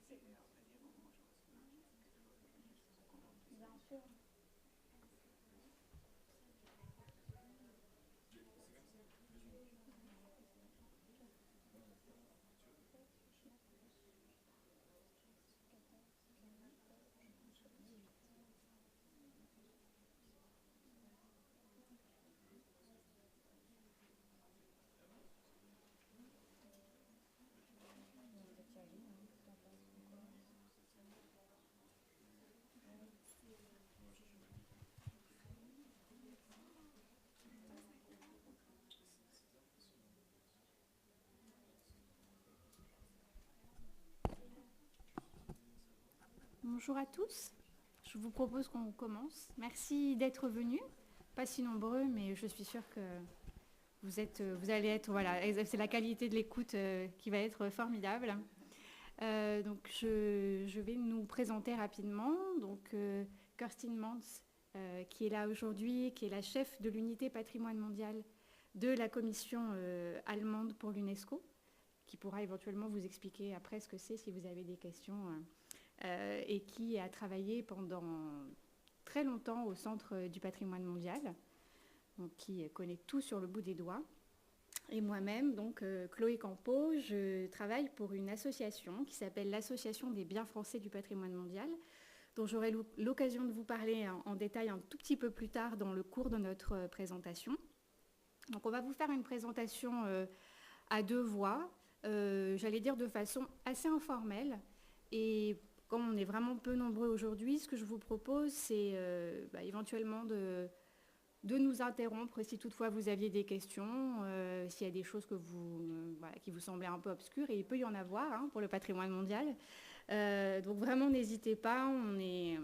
Bien sûr. Bonjour à tous. Je vous propose qu'on commence. Merci d'être venus. Pas si nombreux, mais je suis sûre que vous allez être, voilà, c'est la qualité de l'écoute qui va être formidable. Donc, je vais nous présenter rapidement. Donc, Kerstin Mans, qui est là aujourd'hui, qui est la chef de l'unité patrimoine mondial de la commission allemande pour l'UNESCO, qui pourra éventuellement vous expliquer après ce que c'est si vous avez des questions, et qui a travaillé pendant très longtemps au Centre du patrimoine mondial, donc qui connaît tout sur le bout des doigts. Et moi-même, donc Chloé Campo, je travaille pour une association qui s'appelle l'Association des biens français du patrimoine mondial, dont j'aurai l'occasion de vous parler en détail un tout petit peu plus tard dans le cours de notre présentation. Donc on va vous faire une présentation à deux voix, j'allais dire de façon assez informelle. Et comme on est vraiment peu nombreux aujourd'hui, ce que je vous propose, c'est éventuellement de nous interrompre si toutefois vous aviez des questions, s'il y a des choses qui vous semblaient un peu obscures, et il peut y en avoir hein, pour le patrimoine mondial. Donc vraiment n'hésitez pas, on est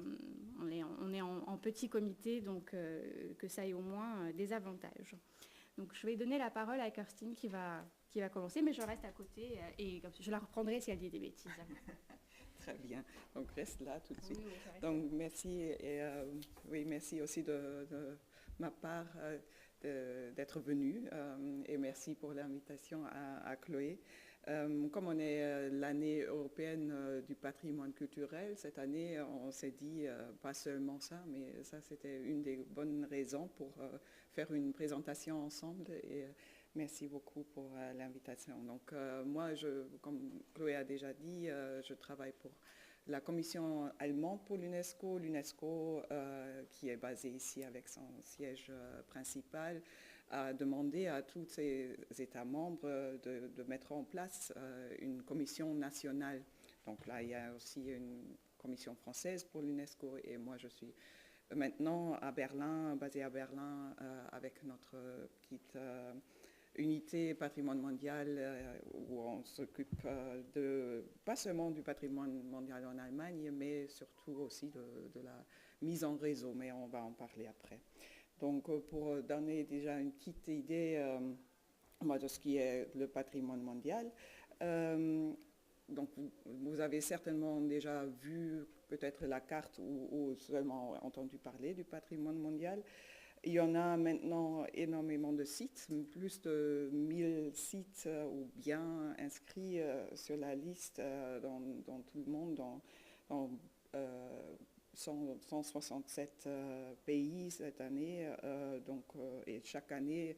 en petit comité, donc que ça ait au moins des avantages. Donc je vais donner la parole à Kerstin qui va commencer, mais je reste à côté et je la reprendrai si elle dit des bêtises. Très bien. Donc reste là tout de suite. Oui, Donc merci et oui, merci aussi de ma part d'être venue et merci pour l'invitation à Chloé. Comme on est l'année européenne du patrimoine culturel, cette année on s'est dit pas seulement ça, mais ça c'était une des bonnes raisons pour faire une présentation ensemble et merci beaucoup pour l'invitation. Donc moi, comme Chloé a déjà dit, je travaille pour la commission allemande pour l'UNESCO, l'UNESCO qui est basée ici avec son siège principal, a demandé à tous ses États membres de mettre en place une commission nationale. Donc là, il y a aussi une commission française pour l'UNESCO et moi, je suis maintenant à Berlin, basée à Berlin avec notre petite unité patrimoine mondial où on s'occupe pas seulement du patrimoine mondial en Allemagne, mais surtout aussi de la mise en réseau, mais on va en parler après. Donc pour donner déjà une petite idée de ce qui est le patrimoine mondial, donc vous avez certainement déjà vu peut-être la carte ou seulement entendu parler du patrimoine mondial. Il y en a maintenant énormément de sites, plus de 1000 sites ou biens inscrits sur la liste dans tout le monde, dans 167 pays cette année. Et chaque année,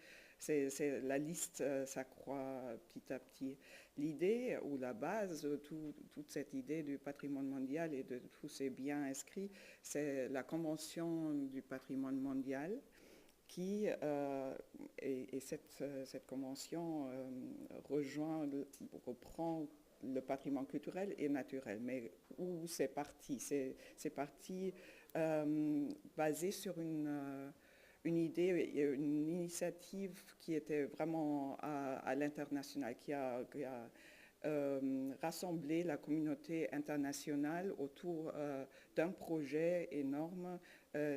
la liste s'accroît petit à petit. L'idée ou la base de toute cette idée du patrimoine mondial et de tous ces biens inscrits, c'est la Convention du patrimoine mondial qui, et cette convention reprend le patrimoine culturel et naturel, mais où c'est parti. C'est parti basé sur une idée, une initiative qui était vraiment à l'international, qui a rassembler la communauté internationale autour d'un projet énorme.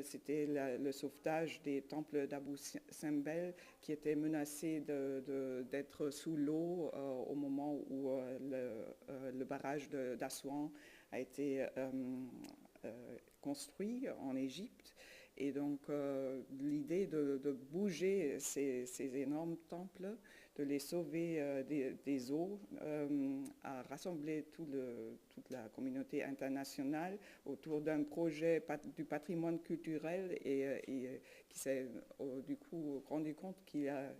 C'était le sauvetage des temples d'Abu Simbel qui étaient menacés d'être sous l'eau au moment où le barrage d'Assouan a été construit en Égypte. Et donc l'idée de bouger ces énormes temples, de les sauver des eaux, a rassemblé toute la communauté internationale autour d'un projet du patrimoine culturel et qui s'est du coup rendu compte qu'il y a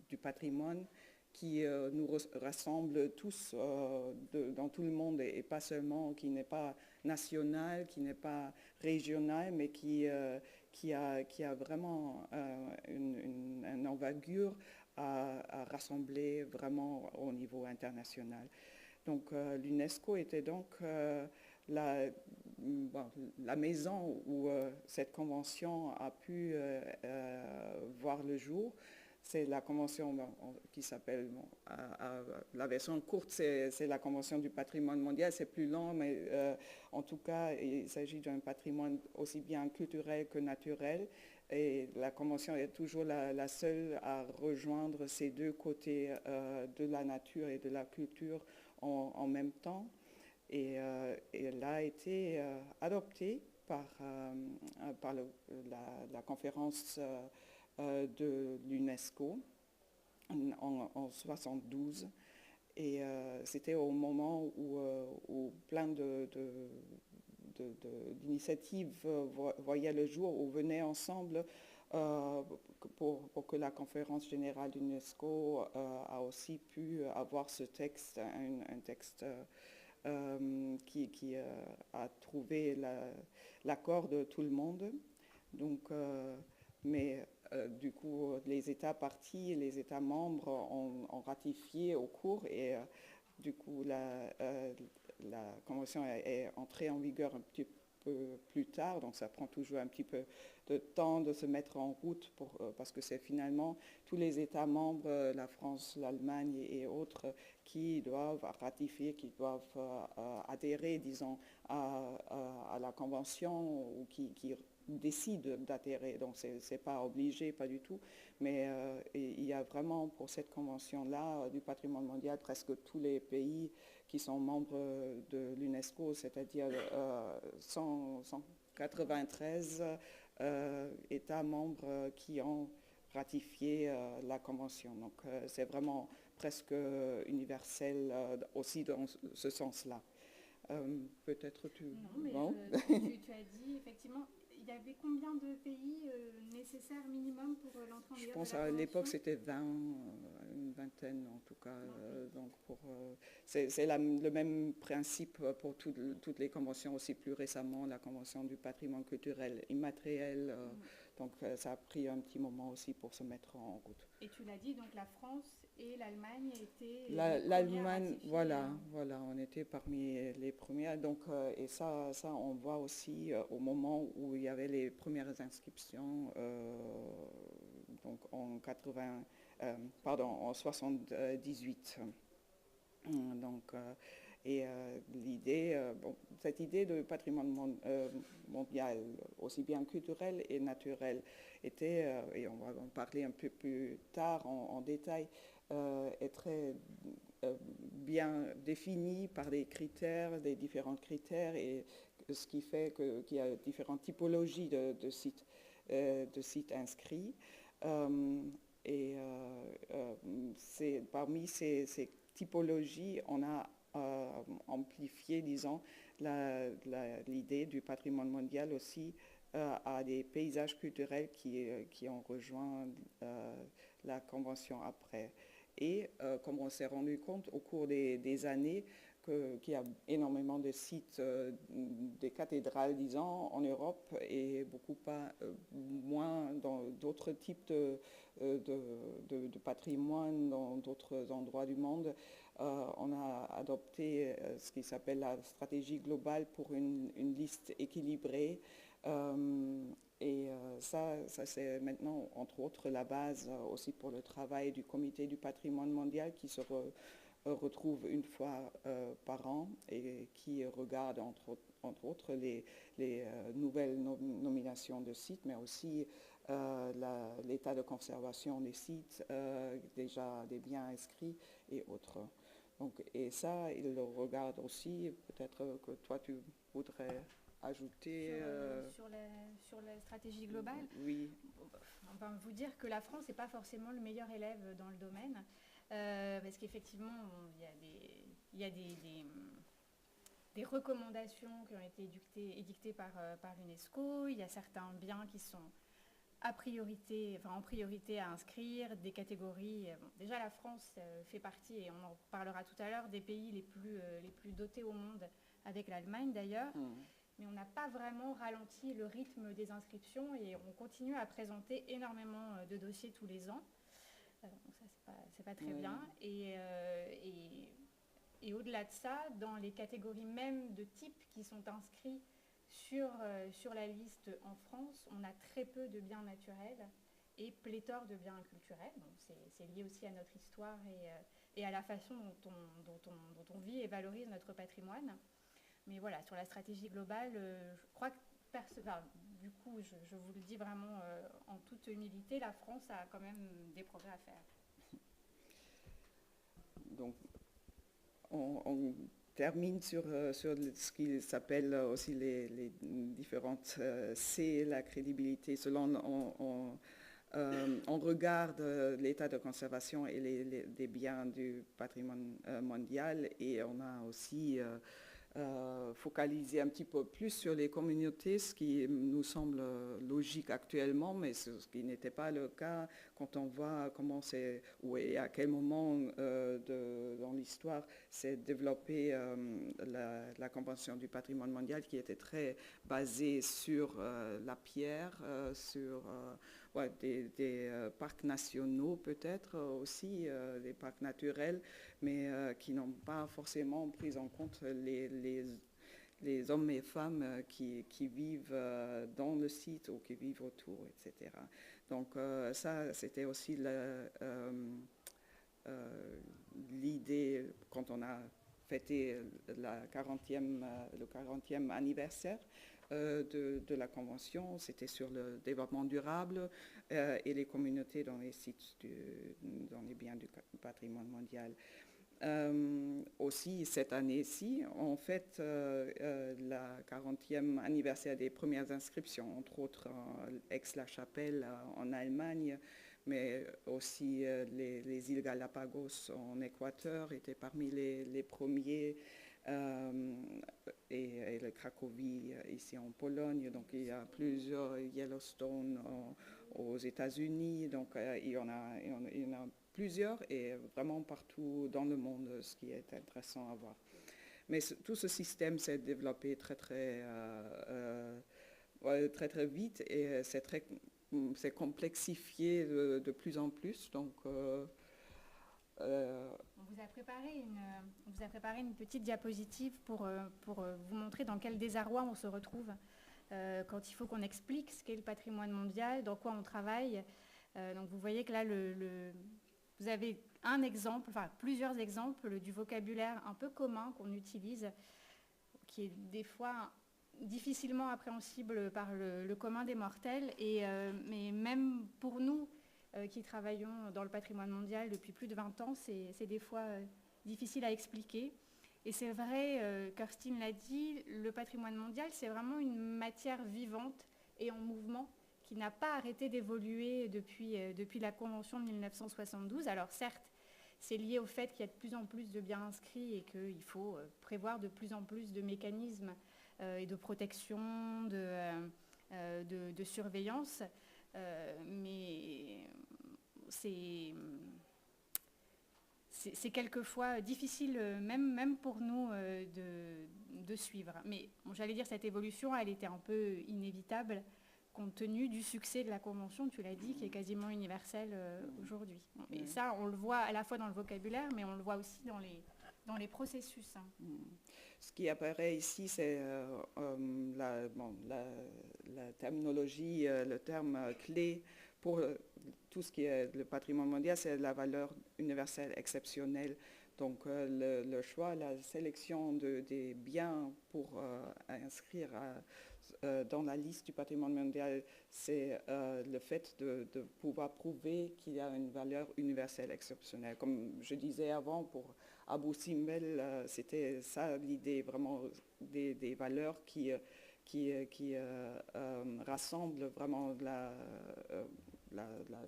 du patrimoine qui nous rassemble tous dans tout le monde et pas seulement, qui n'est pas national, qui n'est pas régional, mais qui a vraiment une envergure à rassembler vraiment au niveau international. Donc l'UNESCO était donc la maison où cette convention a pu voir le jour. C'est la convention qui s'appelle, la version courte, c'est la convention du patrimoine mondial. C'est plus long, mais en tout cas, il s'agit d'un patrimoine aussi bien culturel que naturel. Et la convention est toujours la seule à rejoindre ces deux côtés de la nature et de la culture en même temps. Et elle a été adoptée par la conférence de l'UNESCO en 72. Et c'était au moment où plein d'initiatives voyaient le jour, ou venaient ensemble pour que la conférence générale de l'UNESCO a aussi pu avoir ce texte, un texte qui a trouvé l'accord de tout le monde. Donc, mais du coup, les États parties, les États membres ont ratifié au cours et du coup, la convention est entrée en vigueur un petit peu plus tard, donc ça prend toujours un petit peu de temps de se mettre en route parce que c'est finalement tous les États membres, la France, l'Allemagne et autres, qui doivent ratifier, qui doivent adhérer, disons, à la convention ou qui décident d'adhérer. Donc, ce n'est pas obligé, pas du tout. Mais il y a vraiment, pour cette convention-là, du patrimoine mondial, presque tous les pays qui sont membres de l'UNESCO, c'est-à-dire 193 États membres qui ont ratifié la convention. Donc, c'est vraiment presque universel aussi dans ce sens-là. Peut-être tu... Non, mais bon. tu as dit, effectivement, il y avait combien de pays nécessaires minimum pour l'entrée en vigueur de la convention ? Je pense à l'époque c'était 20, une vingtaine en tout cas. Donc c'est le même principe pour toutes les conventions, aussi plus récemment la convention du patrimoine culturel immatériel. Donc ça a pris un petit moment aussi pour se mettre en route. Et tu l'as dit, donc la France et l'Allemagne étaient l'Allemagne, voilà, on était parmi les premières. Donc, et ça on voit aussi au moment où il y avait les premières inscriptions, donc en 78. Donc, et cette idée de patrimoine mondial, aussi bien culturel et naturel, était, et on va en parler un peu plus tard en détail, est très bien définie par des critères, des différents critères, et ce qui fait qu'il y a différentes typologies de sites inscrits. Et parmi ces typologies, on a amplifié, disons, l'idée du patrimoine mondial aussi à des paysages culturels qui ont rejoint la convention après. Et comme on s'est rendu compte au cours des années qu'il y a énormément de sites, des cathédrales, disons, en Europe et beaucoup moins dans d'autres types de patrimoine dans d'autres endroits du monde. On a adopté ce qui s'appelle la stratégie globale pour une liste équilibrée. Et ça c'est maintenant, entre autres, la base aussi pour le travail du Comité du patrimoine mondial qui se retrouve une fois par an et qui regarde, entre autres, les nouvelles nominations de sites, mais aussi l'état de conservation des sites, déjà des biens inscrits et autres. Donc, et ça, il le regarde aussi. Peut-être que toi, tu voudrais ajouter sur la stratégie globale. Oui. On va vous dire que la France n'est pas forcément le meilleur élève dans le domaine, parce qu'effectivement, il y a des recommandations qui ont été édictées par l'UNESCO. Il y a certains biens qui sont en priorité à inscrire, des catégories. Bon, déjà, la France fait partie, et on en parlera tout à l'heure, des pays les plus dotés au monde, avec l'Allemagne d'ailleurs. Mais on n'a pas vraiment ralenti le rythme des inscriptions et on continue à présenter énormément de dossiers tous les ans. Donc ça, c'est pas très bien. Et au-delà de ça, dans les catégories même de types qui sont inscrits sur la liste en France, on a très peu de biens naturels et pléthore de biens culturels. Donc c'est lié aussi à notre histoire et à la façon dont on vit et valorise notre patrimoine. Mais voilà, sur la stratégie globale, je crois que, du coup, je vous le dis vraiment en toute humilité, la France a quand même des progrès à faire. Donc, on termine sur ce qui s'appelle aussi les différentes C, la crédibilité. Selon on regarde l'état de conservation et des biens du patrimoine mondial, et on a aussi focaliser un petit peu plus sur les communautés, ce qui nous semble logique actuellement, mais ce qui n'était pas le cas quand on voit comment c'est, ou à quel moment dans l'histoire s'est développée la Convention du patrimoine mondial, qui était très basée sur la pierre, sur des parcs nationaux peut-être aussi, des parcs naturels, mais qui n'ont pas forcément pris en compte les hommes et femmes qui vivent dans le site ou qui vivent autour, etc. Donc ça, c'était aussi l'idée quand on a fêté le 40e anniversaire de la Convention. C'était sur le développement durable et les communautés dans les sites, dans les biens du patrimoine mondial. Aussi, cette année-ci, on fête la 40e anniversaire des premières inscriptions, entre autres Aix-la-Chapelle en Allemagne, mais aussi les îles Galapagos en Équateur étaient parmi les premiers, et le Cracovie ici en Pologne. Donc il y a plusieurs, Yellowstone aux États-Unis, donc il y en a plusieurs et vraiment partout dans le monde, ce qui est intéressant à voir. Mais tout ce système s'est développé très vite et c'est complexifié de plus en plus. Donc, on vous a préparé une petite diapositive pour vous montrer dans quel désarroi on se retrouve quand il faut qu'on explique ce qu'est le patrimoine mondial, dans quoi on travaille. Donc vous voyez que là, vous avez un exemple, enfin plusieurs exemples du vocabulaire un peu commun qu'on utilise, qui est des fois difficilement appréhensible par le commun des mortels, mais même pour nous qui travaillons dans le patrimoine mondial depuis plus de 20 ans, c'est des fois difficile à expliquer. Et c'est vrai, Kirstine l'a dit, le patrimoine mondial, c'est vraiment une matière vivante et en mouvement qui n'a pas arrêté d'évoluer depuis la Convention de 1972. Alors certes, c'est lié au fait qu'il y a de plus en plus de biens inscrits et qu'il faut prévoir de plus en plus de mécanismes et de protection, de surveillance. Mais c'est quelquefois difficile, même pour nous, de suivre. Mais bon, j'allais dire, cette évolution, elle était un peu inévitable compte tenu du succès de la Convention, tu l'as dit, qui est quasiment universelle aujourd'hui. Et ça, on le voit à la fois dans le vocabulaire, mais on le voit aussi dans les processus. Hein. Ce qui apparaît ici, c'est la terminologie, le terme clé pour tout ce qui est le patrimoine mondial, c'est la valeur universelle exceptionnelle. Donc le choix, la sélection des biens pour inscrire dans la liste du patrimoine mondial, c'est le fait de pouvoir prouver qu'il y a une valeur universelle exceptionnelle. Comme je disais avant, pour Abou Simbel, c'était ça l'idée, vraiment des valeurs qui qui rassemble vraiment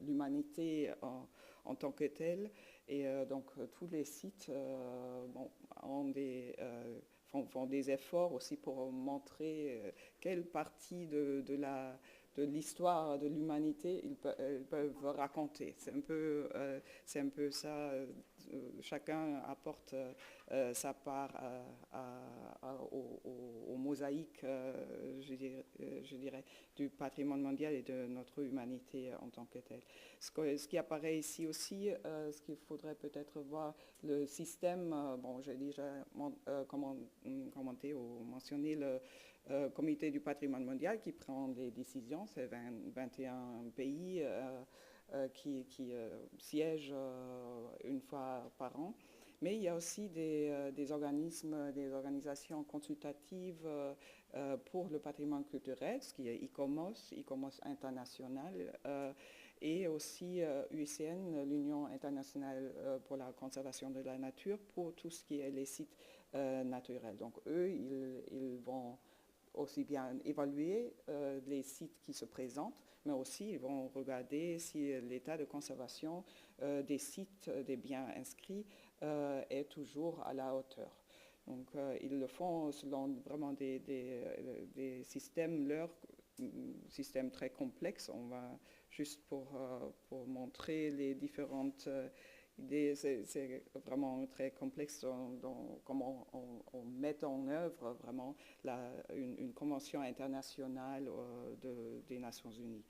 l'humanité en tant que telle. Et donc tous les sites font des efforts aussi pour montrer quelle partie de l'histoire de l'humanité ils peuvent raconter. C'est un peu ça. Chacun apporte sa part aux mosaïques, je dirais, du patrimoine mondial et de notre humanité en tant que telle. Ce qui apparaît ici aussi, ce qu'il faudrait peut-être voir, le système, j'ai déjà commenté ou mentionné le comité du patrimoine mondial qui prend des décisions, c'est 21 pays qui siègent une fois par an. Mais il y a aussi des organismes, des organisations consultatives pour le patrimoine culturel, ce qui est ICOMOS international, et aussi UICN, l'Union internationale pour la conservation de la nature, pour tout ce qui est les sites naturels. Donc eux, ils vont aussi bien évaluer les sites qui se présentent, mais aussi ils vont regarder si l'état de conservation des sites, des biens inscrits, est toujours à la hauteur. Donc ils le font selon vraiment des systèmes, systèmes très complexes. On va juste pour montrer les différentes idées, c'est vraiment très complexe dans comment on met en œuvre vraiment une convention internationale des Nations Unies.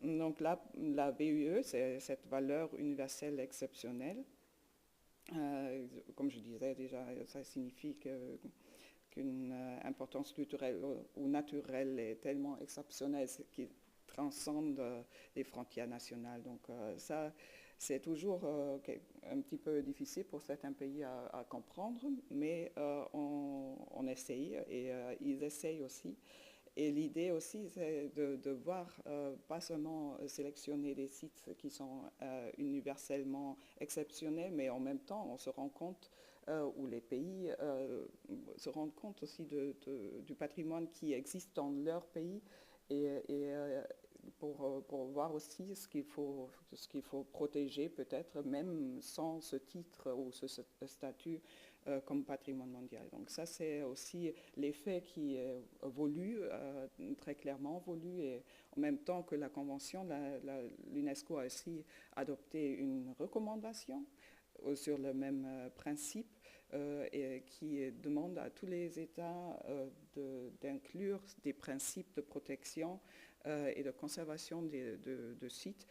Donc la VUE, c'est cette valeur universelle exceptionnelle. Comme je disais déjà, ça signifie qu'une importance culturelle ou naturelle est tellement exceptionnelle qui transcende les frontières nationales. Donc ça, c'est toujours un petit peu difficile pour certains pays à comprendre, mais on essaye et ils essayent aussi. Et l'idée aussi, c'est de voir, pas seulement sélectionner des sites qui sont universellement exceptionnels, mais en même temps, on se rend compte, ou les pays se rendent compte aussi du patrimoine qui existe dans leur pays et pour voir aussi ce qu'il faut protéger peut-être même sans ce titre ou ce statut comme patrimoine mondial. Donc ça, c'est aussi l'effet qui est voulu, très clairement voulu, et en même temps que la Convention, l'UNESCO a aussi adopté une recommandation sur le même principe et qui demande à tous les États d'inclure des principes de protection et de conservation de sites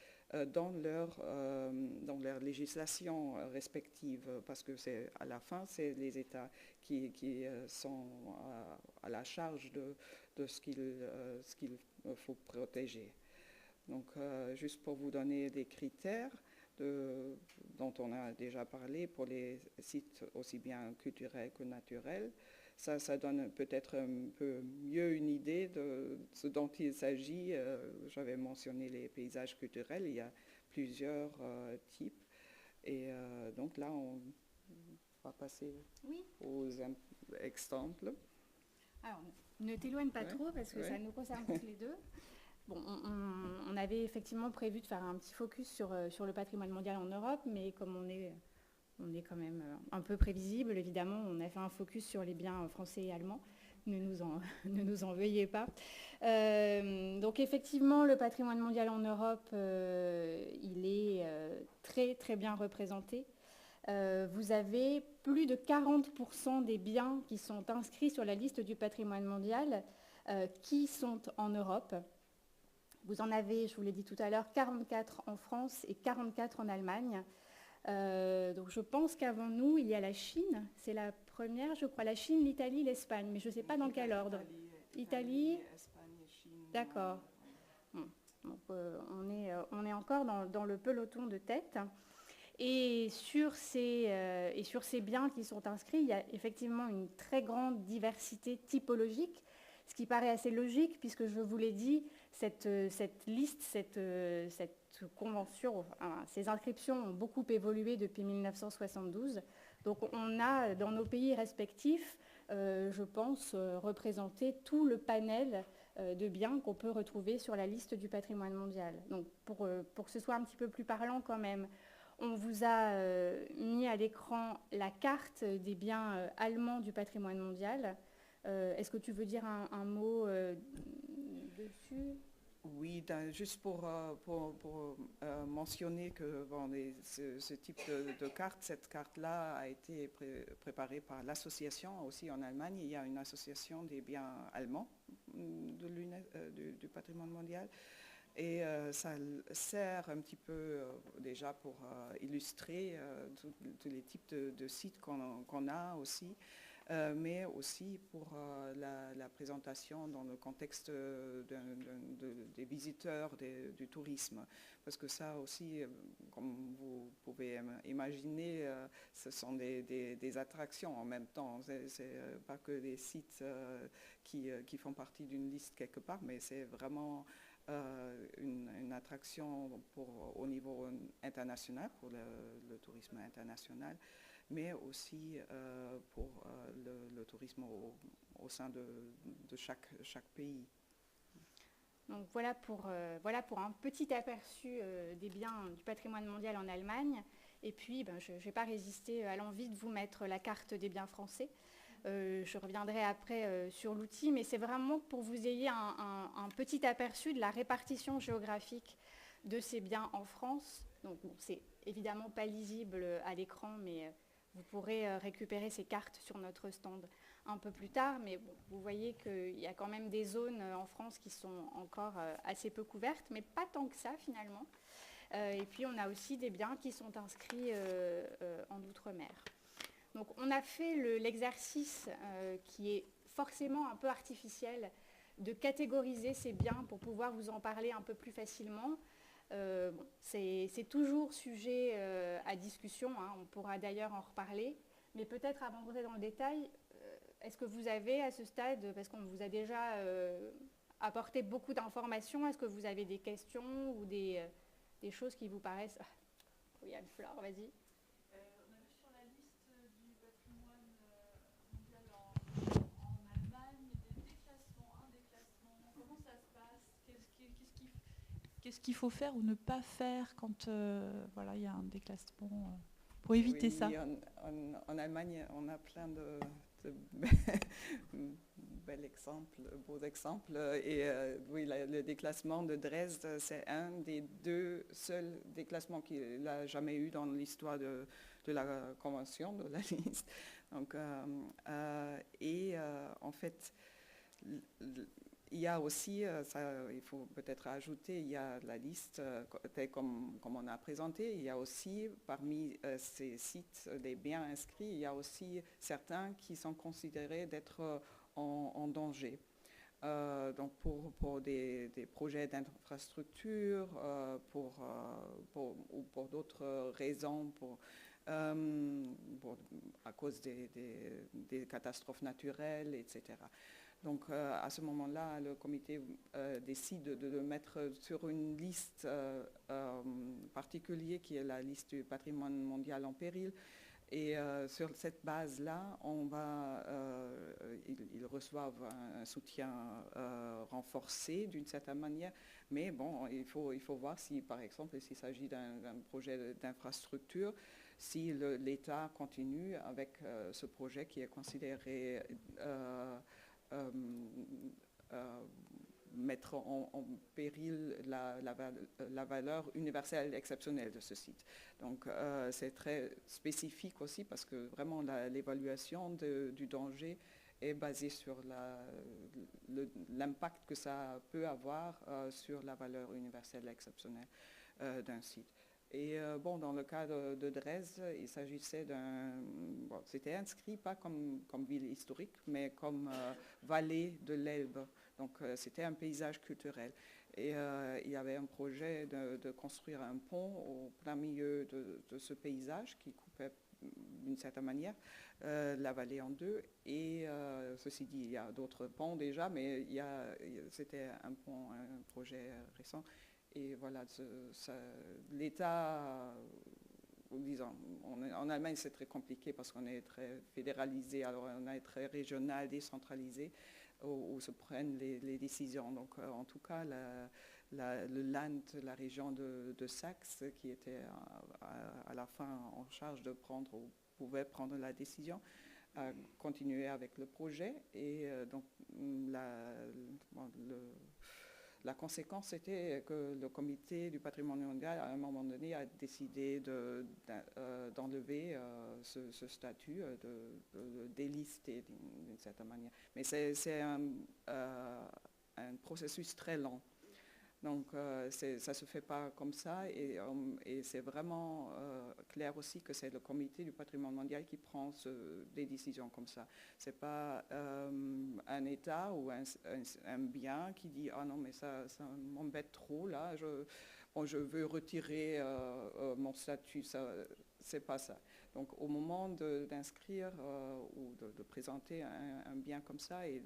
dans leur législation respective, parce que à la fin, c'est les États qui sont à la charge de ce qu'il faut protéger. Donc, juste pour vous donner des critères dont on a déjà parlé pour les sites aussi bien culturels que naturels, ça donne peut-être un peu mieux une idée de ce dont il s'agit. J'avais mentionné les paysages culturels, il y a plusieurs types. Et donc là, on va passer aux exemples. Alors, ne t'éloigne pas trop parce que ça nous concerne tous les deux. Bon, on avait effectivement prévu de faire un petit focus sur le patrimoine mondial en Europe, mais comme on est quand même un peu prévisible, évidemment, on a fait un focus sur les biens français et allemands. Ne nous en veuillez pas. Donc effectivement, le patrimoine mondial en Europe, il est très très bien représenté. Vous avez plus de 40% des biens qui sont inscrits sur la liste du patrimoine mondial qui sont en Europe. Vous en avez, je vous l'ai dit tout à l'heure, 44 en France et 44 en Allemagne. Donc je pense qu'avant nous, il y a la Chine, c'est la première, je crois, la Chine, l'Italie, l'Espagne, mais je ne sais pas dans quel ordre. Italie, Espagne, Chine. d'accord. Bon. Donc on est encore dans le peloton de tête. Et sur ces biens qui sont inscrits, il y a effectivement une très grande diversité typologique, ce qui paraît assez logique puisque je vous l'ai dit, cette liste, cette convention, ces inscriptions ont beaucoup évolué depuis 1972. Donc on a dans nos pays respectifs je pense, représenter tout le panel de biens qu'on peut retrouver sur la liste du patrimoine mondial. Donc pour que ce soit un petit peu plus parlant quand même, on vous a mis à l'écran la carte des biens allemands du patrimoine mondial. Est-ce que tu veux dire un mot dessus? Oui, juste pour mentionner que bon, ce type de carte, cette carte-là a été préparée par l'association aussi en Allemagne. Il y a une association des biens allemands du patrimoine mondial. Et ça sert un petit peu déjà pour illustrer tous les types de sites qu'on a aussi. Mais aussi pour la présentation dans le contexte des visiteurs, du tourisme. Parce que ça aussi, comme vous pouvez imaginer, ce sont des attractions en même temps. C'est pas que des sites qui font partie d'une liste quelque part, mais c'est vraiment une attraction au niveau international, pour le tourisme international, mais aussi pour le tourisme au sein de chaque pays. Donc voilà pour un petit aperçu des biens du patrimoine mondial en Allemagne. Et puis, je ne vais pas résister à l'envie de vous mettre la carte des biens français. Je reviendrai après sur l'outil, mais c'est vraiment pour que vous ayez un petit aperçu de la répartition géographique de ces biens en France. Donc bon, c'est évidemment pas lisible à l'écran, mais vous pourrez récupérer ces cartes sur notre stand un peu plus tard. Mais bon, vous voyez qu'il y a quand même des zones en France qui sont encore assez peu couvertes, mais pas tant que ça finalement. Et puis on a aussi des biens qui sont inscrits en outre-mer. Donc on a fait l'exercice qui est forcément un peu artificiel de catégoriser ces biens pour pouvoir vous en parler un peu plus facilement. C'est toujours sujet à discussion, hein, on pourra d'ailleurs en reparler, mais peut-être avant de rentrer dans le détail, est-ce que vous avez à ce stade, parce qu'on vous a déjà apporté beaucoup d'informations, est-ce que vous avez des questions ou des choses qui vous paraissent... Oui, Anne-Flore, vas-y. Qu'est-ce qu'il faut faire ou ne pas faire quand il y a un déclassement pour éviter ça? Oui, en Allemagne, on a plein de beaux exemples. Et oui, le déclassement de Dresde, c'est un des deux seuls déclassements qu'il n'a jamais eu dans l'histoire de la convention, de la liste. Donc, en fait, il y a aussi, il faut peut-être ajouter, il y a la liste, comme on a présenté, il y a aussi parmi ces sites des biens inscrits, il y a aussi certains qui sont considérés d'être en danger. Donc pour des projets d'infrastructure, ou pour d'autres raisons, à cause des catastrophes naturelles, etc. Donc à ce moment-là, le comité décide de mettre sur une liste particulière qui est la liste du patrimoine mondial en péril. Et sur cette base-là, ils reçoivent un soutien renforcé d'une certaine manière. Mais bon, il faut voir si, par exemple, s'il s'agit d'un projet d'infrastructure, si l'État continue avec ce projet qui est considéré mettre en péril la valeur universelle exceptionnelle de ce site. Donc c'est très spécifique aussi parce que vraiment l'évaluation du danger est basée sur l'impact que ça peut avoir sur la valeur universelle exceptionnelle d'un site. Et dans le cas de Dresde, il s'agissait c'était inscrit pas comme ville historique, mais comme vallée de l'Elbe. Donc c'était un paysage culturel. Et il y avait un projet de construire un pont au plein milieu de ce paysage qui coupait d'une certaine manière la vallée en deux. Et ceci dit, il y a d'autres ponts déjà, mais c'était un projet récent. Et voilà, l'État disons, en Allemagne, c'est très compliqué parce qu'on est très fédéralisé, alors on est très régional, décentralisé, où se prennent les décisions. Donc, en tout cas, le Land, la région de Saxe, qui était à la fin en charge de prendre, ou pouvait prendre la décision, a continué avec le projet. Et donc, la conséquence était que le comité du patrimoine mondial, à un moment donné, a décidé d'enlever ce statut, de délister d'une certaine manière. Mais c'est un processus très lent. Donc, ça ne se fait pas comme ça, et c'est vraiment clair aussi que c'est le comité du patrimoine mondial qui prend des décisions comme ça. Ce n'est pas un État ou un bien qui dit « Ah non, mais ça m'embête trop, là, je veux retirer mon statut ». C'est pas ça. Donc, au moment d'inscrire ou de présenter un bien comme ça, et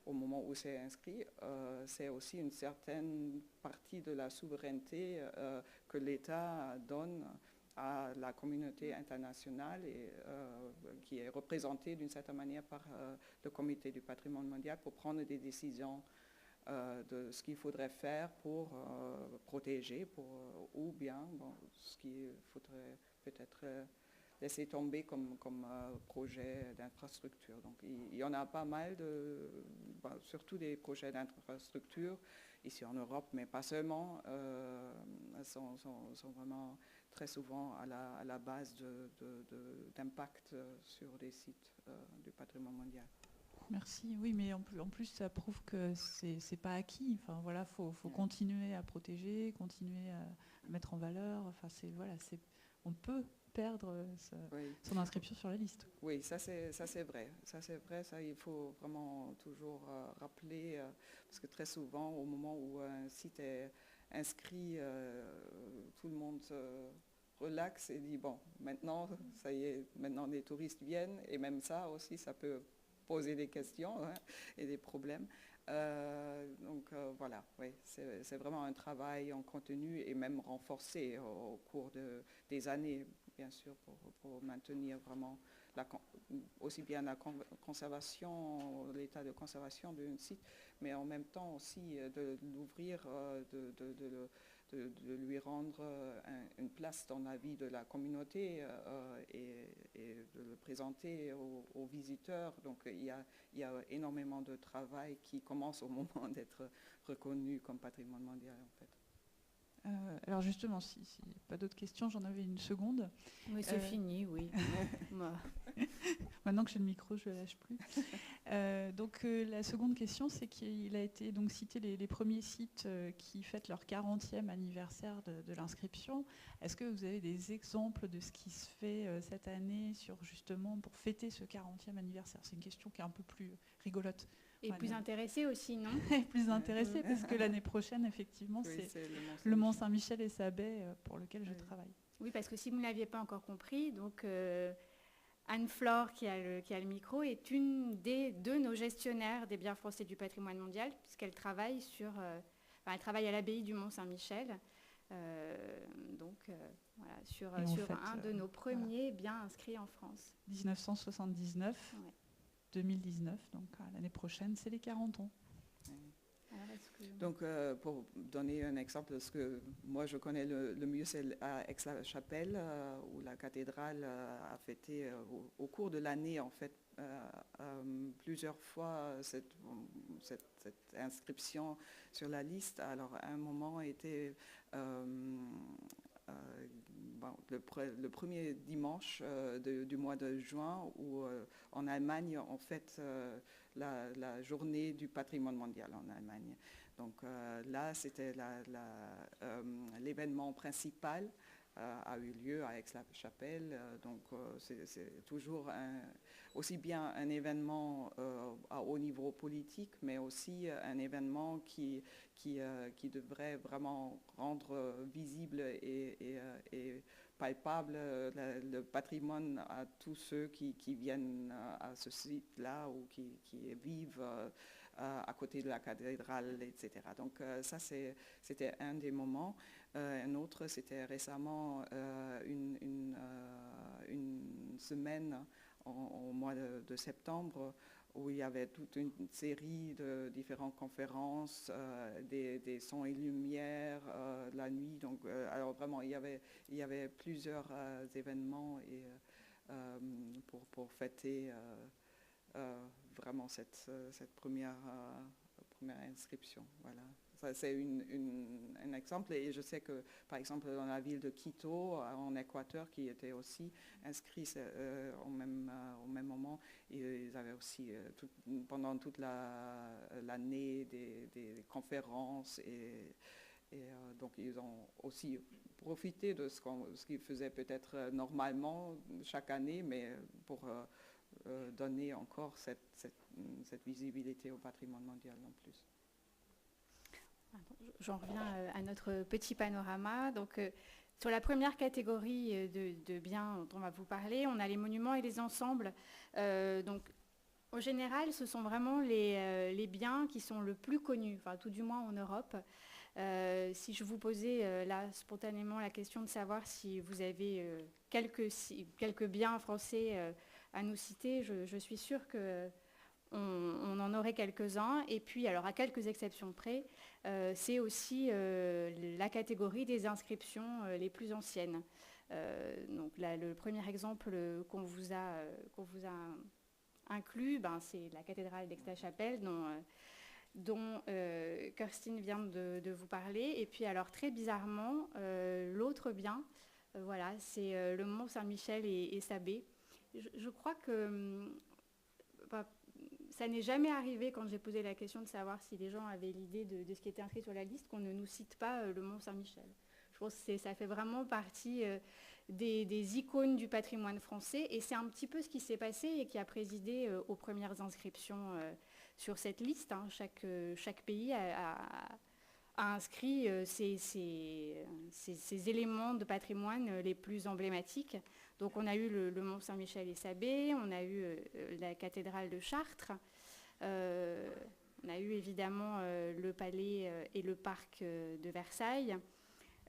au moment où c'est inscrit, c'est aussi une certaine partie de la souveraineté que l'État donne à la communauté internationale, et qui est représentée d'une certaine manière par le comité du patrimoine mondial pour prendre des décisions de ce qu'il faudrait faire pour protéger, ou bien ce qu'il faudrait peut-être laisser tomber comme projet d'infrastructure. Donc il y en a pas mal, surtout des projets d'infrastructure ici en Europe, mais pas seulement, sont vraiment très souvent à la base d'impact sur des sites du patrimoine mondial. Merci. Oui, mais en plus, ça prouve que c'est pas acquis. Enfin, voilà, faut continuer à protéger, continuer à mettre en valeur. Enfin, on peut perdre son inscription sur la liste. Oui, ça c'est vrai. Ça il faut vraiment toujours rappeler, parce que très souvent, au moment où un site est inscrit, tout le monde se relaxe et dit bon, maintenant, ça y est, maintenant les touristes viennent, et même ça aussi, ça peut poser des questions et des problèmes. Donc voilà, oui, c'est vraiment un travail en continu et même renforcé au cours des années, bien sûr, pour maintenir vraiment aussi bien la conservation, l'état de conservation d'un site, mais en même temps aussi de l'ouvrir, de lui rendre une place dans la vie de la communauté, et de le présenter aux visiteurs. Donc il y a énormément de travail qui commence au moment d'être reconnu comme patrimoine mondial, en fait. Alors justement, si pas d'autres questions, j'en avais une seconde. Oui, c'est fini, oui. Maintenant que j'ai le micro, je ne le lâche plus. Donc la seconde question, c'est qu'il a été donc cité les premiers sites qui fêtent leur 40e anniversaire de l'inscription. Est-ce que vous avez des exemples de ce qui se fait cette année justement pour fêter ce 40e anniversaire? C'est une question qui est un peu plus rigolote. Et plus intéressée aussi, non? Plus intéressée, parce que l'année prochaine, effectivement, c'est le Mont Saint-Michel et sa baie pour lequel je travaille. Oui, parce que si vous ne l'aviez pas encore compris, donc Anne-Flore, qui a le micro, est une de nos gestionnaires des biens français du patrimoine mondial, puisqu'elle travaille elle travaille à l'abbaye du Mont Saint-Michel, voilà, sur un de nos premiers biens inscrits en France. 1979. Ouais. 2019, donc l'année prochaine, c'est les 40 ans. Donc, pour donner un exemple, ce que moi je connais le mieux, c'est à Aix-la-Chapelle, où la cathédrale a fêté au cours de l'année, en fait, plusieurs fois cette inscription sur la liste. Alors, à un moment, était le premier dimanche du mois de juin, où en Allemagne, on fête la journée du patrimoine mondial en Allemagne. Donc là, c'était l'événement principal a eu lieu à Aix-la-Chapelle. Donc c'est toujours aussi bien un événement au niveau politique, mais aussi un événement qui devrait vraiment rendre visible et palpable le patrimoine à tous ceux qui viennent à ce site-là ou qui vivent à côté de la cathédrale, etc. Donc ça, c'était un des moments. Un autre, c'était récemment une semaine au mois de septembre où il y avait toute une série de différentes conférences, des sons et lumières, la nuit. Donc, alors vraiment, il y avait plusieurs événements pour fêter vraiment cette première inscription. Voilà. Ça, c'est un exemple. Et je sais que, par exemple, dans la ville de Quito, en Équateur, qui était aussi inscrit au même moment, ils avaient aussi, pendant toute l'année, des conférences. Et donc, ils ont aussi profité de ce qu'ils faisaient peut-être normalement chaque année, mais pour donner encore cette visibilité au patrimoine mondial en plus. J'en reviens à notre petit panorama. Donc, sur la première catégorie de biens dont on va vous parler, on a les monuments et les ensembles. Donc, au général, ce sont vraiment les biens qui sont le plus connus, enfin, tout du moins en Europe. Si je vous posais là spontanément la question de savoir si vous avez quelques biens français à nous citer, je suis sûre que on en aurait quelques-uns. Et puis, alors à quelques exceptions près, c'est aussi la catégorie des inscriptions les plus anciennes. Donc là, le premier exemple qu'on vous a inclus, c'est la cathédrale d'Aix-la-Chapelle dont Kirstine vient de vous parler. Et puis alors très bizarrement, l'autre bien, voilà, c'est le Mont Saint-Michel et sa baie. Je crois que ça n'est jamais arrivé quand j'ai posé la question de savoir si les gens avaient l'idée de ce qui était inscrit sur la liste qu'on ne nous cite pas le Mont Saint-Michel. Je pense que ça fait vraiment partie des icônes du patrimoine français et c'est un petit peu ce qui s'est passé et qui a présidé aux premières inscriptions sur cette liste. Hein. Chaque pays a inscrit ces éléments de patrimoine les plus emblématiques. Donc on a eu le Mont Saint-Michel et sa baie, on a eu la cathédrale de Chartres, on a eu évidemment le palais et le parc de Versailles.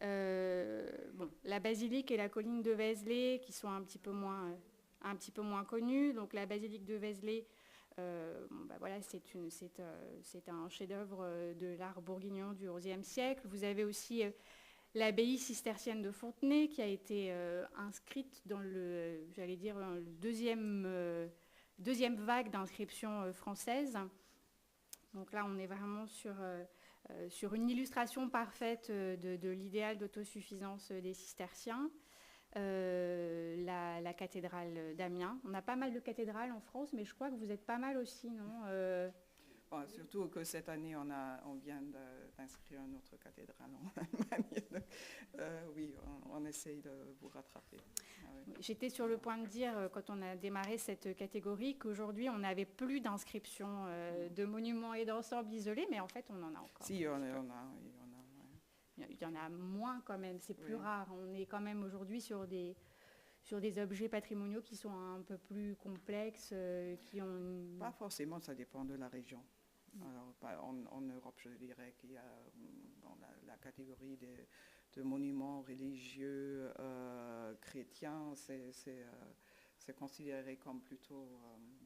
La basilique et la colline de Vézelay qui sont un petit peu moins connues. Donc la basilique de Vézelay, voilà, c'est un chef-d'œuvre de l'art bourguignon du XIe siècle. Vous avez aussi l'abbaye cistercienne de Fontenay qui a été inscrite dans le deuxième vague d'inscriptions françaises. Donc là, on est vraiment sur une illustration parfaite de l'idéal d'autosuffisance des cisterciens. La cathédrale d'Amiens. On a pas mal de cathédrales en France, mais je crois que vous êtes pas mal aussi, non surtout que cette année, on vient d'inscrire une autre cathédrale en Allemagne. Donc, oui, on essaye de vous rattraper. Ah, oui. J'étais sur le point de dire, quand on a démarré cette catégorie, qu'aujourd'hui, on n'avait plus d'inscription de monuments et d'ensembles isolés, mais en fait, on en a encore. Si, on a. Il y en a moins quand même, c'est plus rare. On est quand même aujourd'hui sur des objets patrimoniaux qui sont un peu plus complexes, qui ont... Pas forcément, ça dépend de la région. Alors, en Europe, je dirais qu'il y a la catégorie de monuments religieux chrétiens, c'est considéré comme plutôt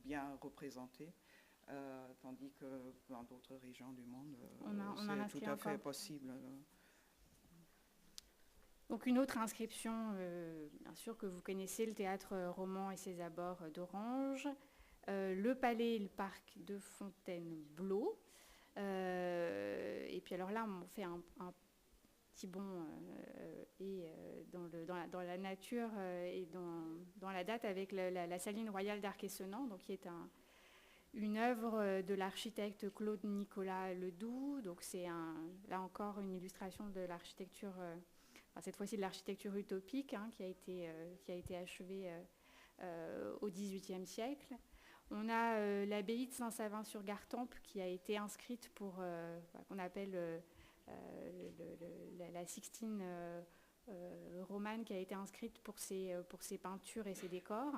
bien représenté. Tandis que dans d'autres régions du monde, c'est tout à fait possible. Donc une autre inscription, bien sûr que vous connaissez, le théâtre roman et ses abords d'Orange, le palais et le parc de Fontainebleau. Et puis alors là, on fait un petit bond dans la nature et dans la date avec la saline royale d'Arc-et-Senans, donc qui est une œuvre de l'architecte Claude Nicolas Ledoux. Donc c'est là encore une illustration de l'architecture... cette fois-ci de l'architecture utopique qui a été achevée au XVIIIe siècle. On a l'abbaye de Saint-Savin-sur-Gartempe qui a été inscrite pour, qu'on appelle la Sixtine romane, qui a été inscrite pour ses peintures et ses décors.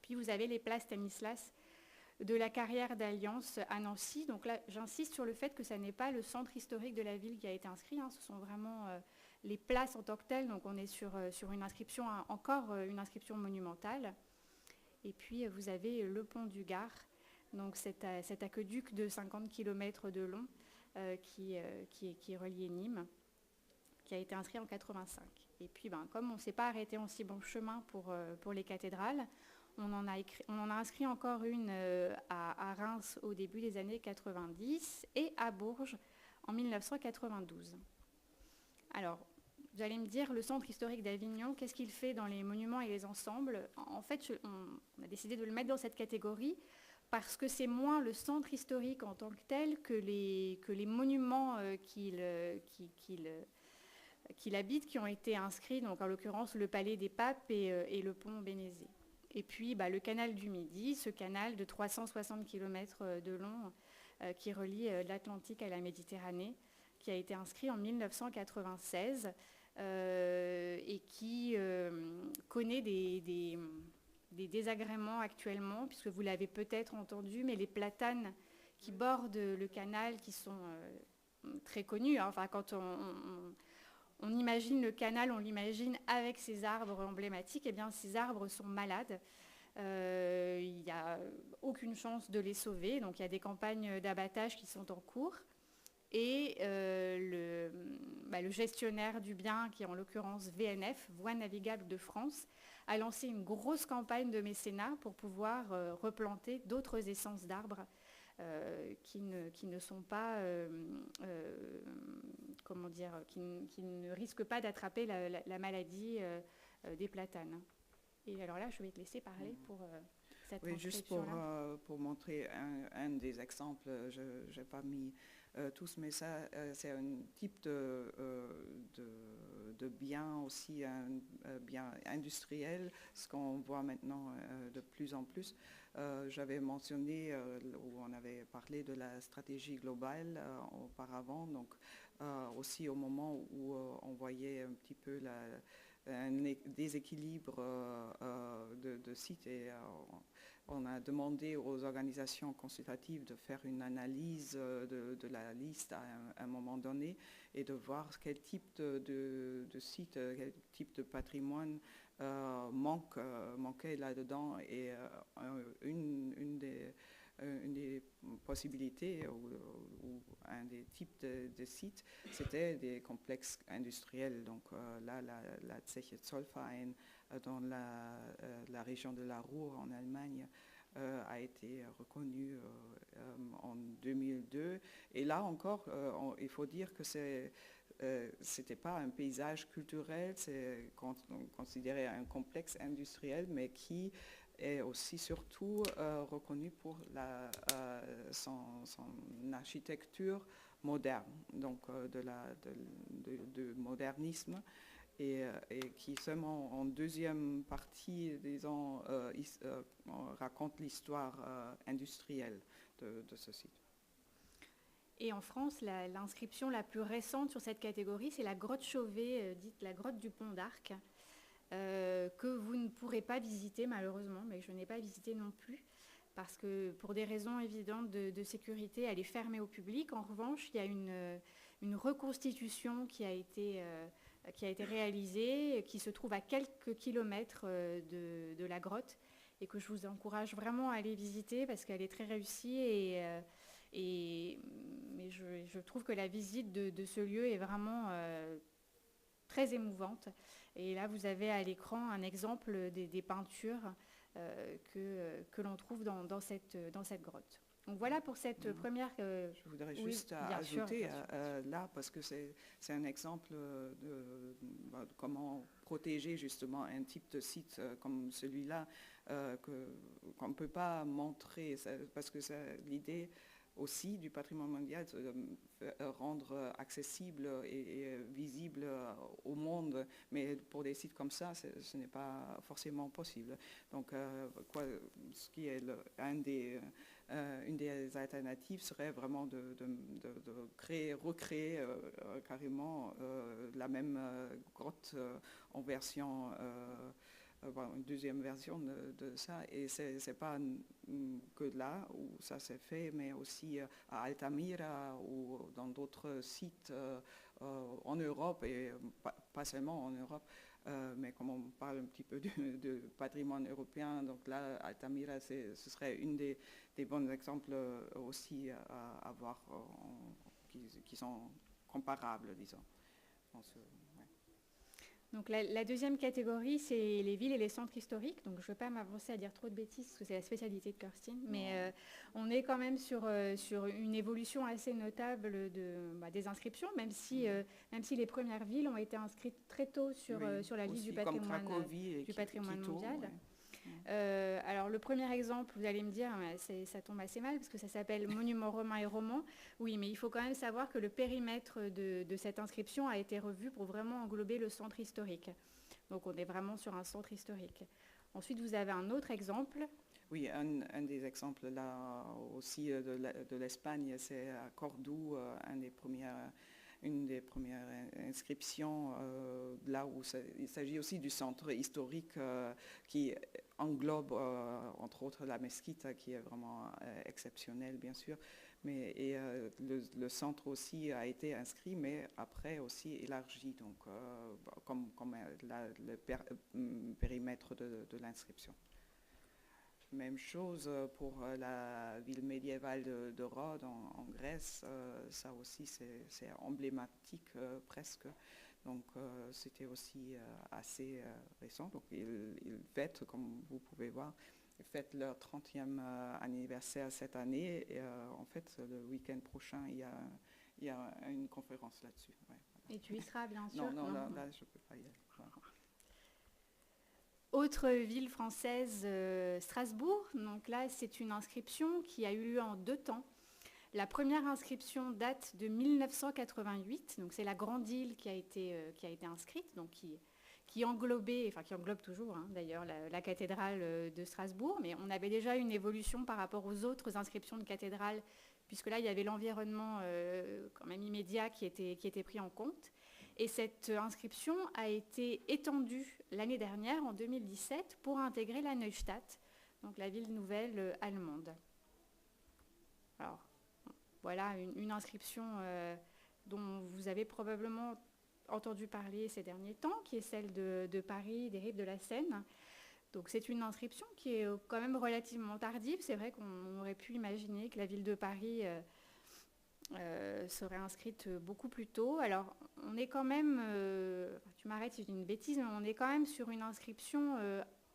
Puis vous avez les places Stanislas de la carrière d'Alliance à Nancy. Donc là, j'insiste sur le fait que ça n'est pas le centre historique de la ville qui a été inscrit, ce sont vraiment les places en tant que telles. Donc on est sur une inscription, encore une inscription monumentale. Et puis vous avez le pont du Gard, donc cet aqueduc de 50 km de long qui reliait Nîmes, qui a été inscrit en 85. Et puis comme on ne s'est pas arrêté en si bon chemin pour les cathédrales, on en a inscrit encore une à Reims au début des années 90 et à Bourges en 1992. Alors, vous allez me dire, le centre historique d'Avignon, qu'est-ce qu'il fait dans les monuments et les ensembles? En fait, on a décidé de le mettre dans cette catégorie parce que c'est moins le centre historique en tant que tel que les monuments qu'il habite, qui ont été inscrits, donc en l'occurrence le Palais des Papes et le pont Bénézet. Et puis le canal du Midi, ce canal de 360 km de long qui relie l'Atlantique à la Méditerranée, qui a été inscrit en 1996 et qui connaît des désagréments actuellement, puisque vous l'avez peut-être entendu, mais les platanes qui bordent le canal, qui sont très connus, enfin quand on imagine le canal, on l'imagine avec ces arbres emblématiques. Eh bien, ces arbres sont malades. Il n'y a aucune chance de les sauver. Donc, il y a des campagnes d'abattage qui sont en cours. Et le gestionnaire du bien, qui est en l'occurrence VNF, Voies navigables de France, a lancé une grosse campagne de mécénat pour pouvoir replanter d'autres essences d'arbres qui ne sont pas, qui ne risquent pas d'attraper la maladie des platanes. Et alors là, je vais te laisser parler pour cette Oui, juste pour montrer un des exemples, je n'ai pas mis tous, mais ça, c'est un type de bien aussi, un bien industriel, ce qu'on voit maintenant de plus en plus. J'avais mentionné, où on avait parlé de la stratégie globale auparavant, donc aussi au moment où on voyait un petit peu un déséquilibre de sites et on a demandé aux organisations consultatives de faire une analyse de la liste à un moment donné et de voir quel type de site, quel type de patrimoine manquait là-dedans. Et une des possibilités ou un des types de sites, c'était des complexes industriels. Donc là, la Zeche Zollverein dans la région de la Ruhr en Allemagne a été reconnue en 2002. Et là encore, il faut dire que c'était pas un paysage culturel, c'est considéré un complexe industriel, mais qui est aussi surtout reconnu pour son architecture moderne, donc de modernisme, et qui seulement en deuxième partie, disons, raconte l'histoire industrielle de ce site. Et en France, l'inscription la plus récente sur cette catégorie, c'est la grotte Chauvet, dite la grotte du Pont d'Arc, que vous ne pourrez pas visiter malheureusement, mais je n'ai pas visité non plus, parce que pour des raisons évidentes de sécurité, elle est fermée au public. En revanche, il y a une reconstitution qui a été réalisée, qui se trouve à quelques kilomètres de la grotte, et que je vous encourage vraiment à aller visiter, parce qu'elle est très réussie, mais je trouve que la visite de ce lieu est vraiment très émouvante. Et là, vous avez à l'écran un exemple des peintures que l'on trouve dans cette grotte. Donc voilà pour cette première... Je voudrais juste ajouter là, parce que c'est un exemple de comment protéger justement un type de site comme celui-là qu'on ne peut pas montrer, parce que l'idée aussi du patrimoine mondial, rendre accessible et visible au monde, mais pour des sites comme ça, ce n'est pas forcément possible. Donc, ce qui est une des alternatives serait vraiment de recréer carrément la même grotte en version, une deuxième version de ça. Et c'est pas que là où ça s'est fait, mais aussi à Altamira ou dans d'autres sites en Europe, et pas seulement en Europe. Mais comme on parle un petit peu de patrimoine européen, donc là, Altamira, ce serait une des bons exemples aussi à voir qui sont comparables, disons. Donc la deuxième catégorie, c'est les villes et les centres historiques. Donc je ne veux pas m'avancer à dire trop de bêtises, parce que c'est la spécialité de Kirstine. Mais on est quand même sur une évolution assez notable des inscriptions, même si les premières villes ont été inscrites très tôt sur la liste du patrimoine mondial. Ouais. Alors le premier exemple, vous allez me dire, ça tombe assez mal parce que ça s'appelle Monuments romains et romans. Oui, mais il faut quand même savoir que le périmètre de cette inscription a été revu pour vraiment englober le centre historique. Donc on est vraiment sur un centre historique. Ensuite, vous avez un autre exemple. Oui, un des exemples là aussi de l'Espagne, c'est à Cordoue, une des premières inscriptions, là où il s'agit aussi du centre historique qui englobe, entre autres, la mesquite, qui est vraiment exceptionnelle, bien sûr. Mais le centre aussi a été inscrit, mais après aussi élargi, donc, comme le périmètre de l'inscription. Même chose pour la ville médiévale de Rhodes en Grèce, ça aussi c'est emblématique presque. Donc c'était aussi assez récent. Donc ils fêtent, comme vous pouvez voir, ils fêtent leur 30e anniversaire cette année. Et en fait, le week-end prochain, il y a une conférence là-dessus. Ouais, voilà. Et tu y seras, bien sûr? Non, là je ne peux pas y aller. Voilà. Autre ville française, Strasbourg. Donc là, c'est une inscription qui a eu lieu en 2 temps. La première inscription date de 1988. Donc c'est la grande île qui a été inscrite, donc qui englobait, enfin qui englobe toujours d'ailleurs la cathédrale de Strasbourg. Mais on avait déjà une évolution par rapport aux autres inscriptions de cathédrales, puisque là, il y avait l'environnement quand même immédiat qui était pris en compte. Et cette inscription a été étendue l'année dernière, en 2017, pour intégrer la Neustadt, donc la ville nouvelle allemande. Alors, voilà une inscription dont vous avez probablement entendu parler ces derniers temps, qui est celle de Paris, des rives de la Seine. Donc c'est une inscription qui est quand même relativement tardive. C'est vrai qu'on aurait pu imaginer que la ville de Paris serait inscrite beaucoup plus tôt. Alors, on est quand même, tu m'arrêtes si je dis une bêtise, mais on est quand même sur une inscription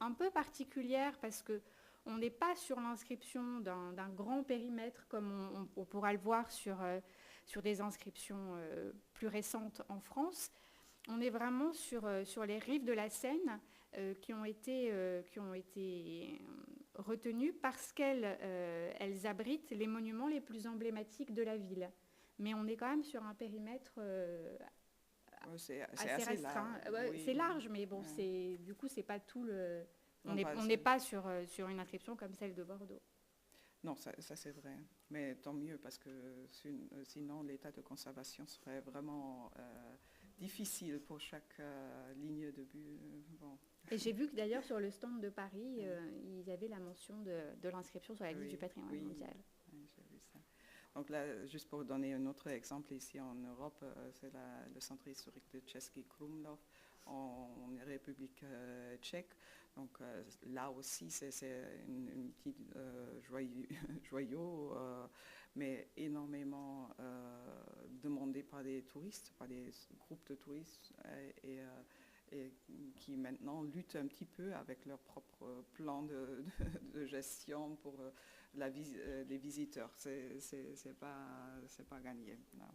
un peu particulière parce qu'on n'est pas sur l'inscription d'un grand périmètre comme on pourra le voir sur des inscriptions plus récentes en France. On est vraiment sur les rives de la Seine qui ont été retenues parce qu'elles abritent les monuments les plus emblématiques de la ville. Mais on est quand même sur un périmètre assez restreint. Oui. C'est large, mais bon, du coup, c'est pas tout le... On n'est pas sur une inscription comme celle de Bordeaux. Non, ça c'est vrai. Mais tant mieux, parce que sinon, l'état de conservation serait vraiment difficile pour chaque ligne de but. Bon. Et j'ai vu que d'ailleurs, sur le stand de Paris, il y avait la mention de l'inscription sur la liste du patrimoine mondial. Oui, j'ai vu ça. Donc là, juste pour donner un autre exemple, ici en Europe, c'est le centre historique de Český Krumlov en République tchèque. Donc là aussi, c'est une petite joyau, mais énormément demandé par des touristes, par des groupes de touristes, et qui maintenant luttent un petit peu avec leur propre plan de gestion pour les visiteurs. C'est pas gagné. Non.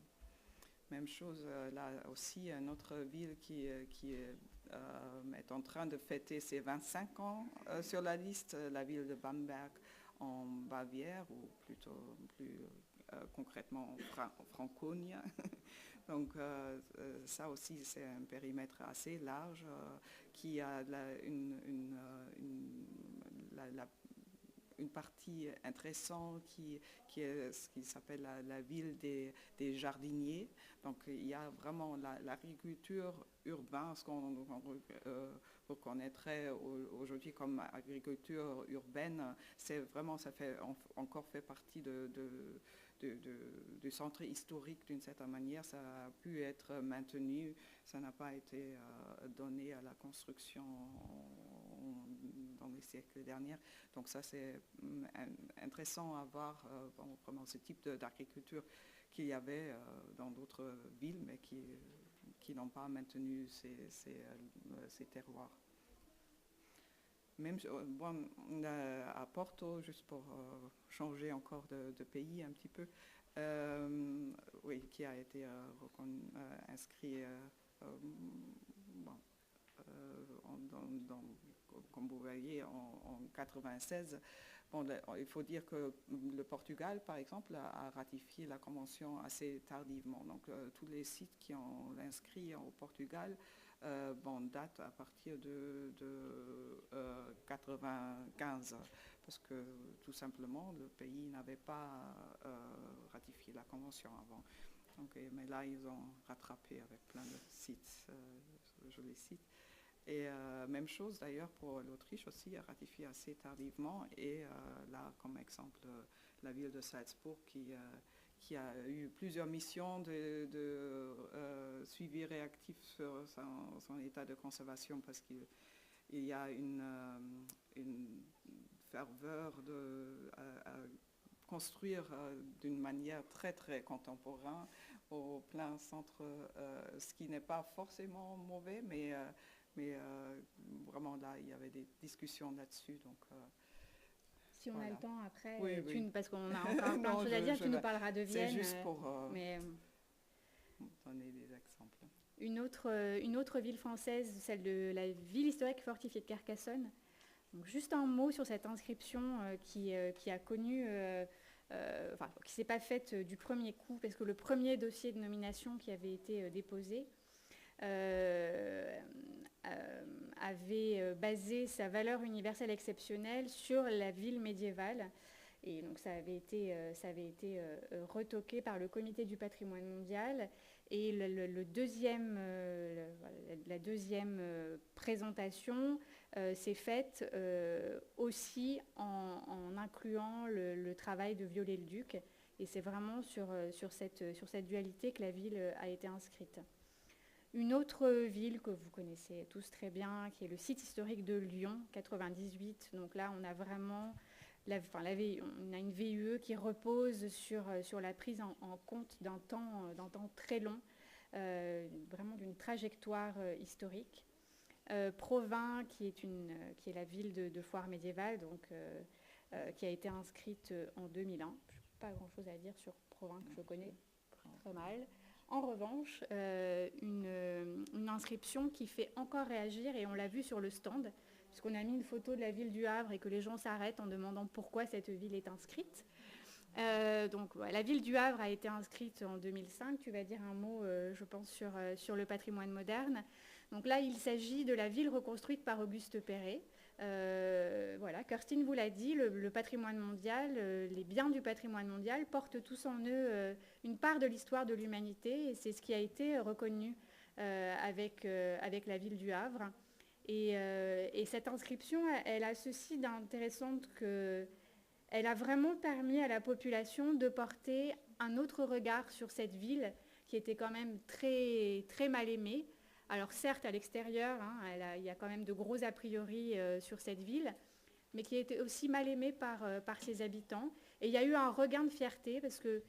Même chose là aussi, une autre ville qui est en train de fêter ses 25 ans sur la liste, la ville de Bamberg en Bavière, ou plutôt plus concrètement en Franconie. Donc ça aussi, c'est un périmètre assez large qui a une partie intéressante qui est ce qui s'appelle la ville des jardiniers. Donc il y a vraiment l'agriculture urbaine, ce qu'on reconnaîtrait aujourd'hui comme agriculture urbaine. C'est vraiment, ça fait encore fait partie du centre historique d'une certaine manière. Ça a pu être maintenu, ça n'a pas été donné à la construction dans les siècles derniers. Donc ça, c'est intéressant à voir vraiment ce type d'agriculture qu'il y avait dans d'autres villes, mais qui n'ont pas maintenu ces terroirs. Même bon, à Porto, juste pour changer encore de pays un petit peu, oui, qui a été inscrit comme vous voyez, en 1996. Bon, il faut dire que le Portugal, par exemple, a ratifié la Convention assez tardivement. Donc, tous les sites qui ont inscrit au Portugal datent à partir de 1995, parce que tout simplement, le pays n'avait pas ratifié la Convention avant. Donc, mais là, ils ont rattrapé avec plein de sites, jolis sites. Et même chose d'ailleurs pour l'Autriche aussi, a ratifié assez tardivement. Et là, comme exemple, la ville de Salzbourg qui a eu plusieurs missions de suivi réactif sur son état de conservation, parce qu'il y a une ferveur à construire d'une manière très très contemporaine au plein centre, ce qui n'est pas forcément mauvais, mais vraiment là, il y avait des discussions là-dessus. Donc, si on a le temps après, oui. Parce qu'on a encore plein de choses à dire, tu nous parleras de Vienne. C'est juste pour donner des exemples. Une autre ville française, celle de la ville historique fortifiée de Carcassonne. Donc, juste un mot sur cette inscription qui a connu... qui ne s'est pas faite du premier coup, parce que le premier dossier de nomination qui avait été déposé avait basé sa valeur universelle exceptionnelle sur la ville médiévale. Et donc ça avait été retoqué par le Comité du patrimoine mondial. Et la deuxième présentation s'est faite aussi en incluant le travail de Viollet-le-Duc. Et c'est vraiment sur cette dualité que la ville a été inscrite. Une autre ville que vous connaissez tous très bien, qui est le site historique de Lyon, 98. Donc là, on a vraiment on a une VUE qui repose sur la prise en compte d'un temps très long, vraiment d'une trajectoire historique. Provins, qui est la ville de foire médiévale, donc, qui a été inscrite en 2001. Je n'ai pas grand-chose à dire sur Provins, que je connais très mal. En revanche, une inscription qui fait encore réagir, et on l'a vu sur le stand, puisqu'on a mis une photo de la ville du Havre et que les gens s'arrêtent en demandant pourquoi cette ville est inscrite. Donc, la ville du Havre a été inscrite en 2005. Tu vas dire un mot, je pense, sur le patrimoine moderne. Donc là, il s'agit de la ville reconstruite par Auguste Perret. Voilà, Kirstine vous l'a dit, le patrimoine mondial, les biens du patrimoine mondial portent tous en eux une part de l'histoire de l'humanité, et c'est ce qui a été reconnu avec la ville du Havre. Et cette inscription, elle a ceci d'intéressant qu'elle a vraiment permis à la population de porter un autre regard sur cette ville qui était quand même très, très mal aimée. Alors certes, à l'extérieur, il y a quand même de gros a priori sur cette ville, mais qui était aussi mal aimée par ses habitants. Et il y a eu un regain de fierté, parce que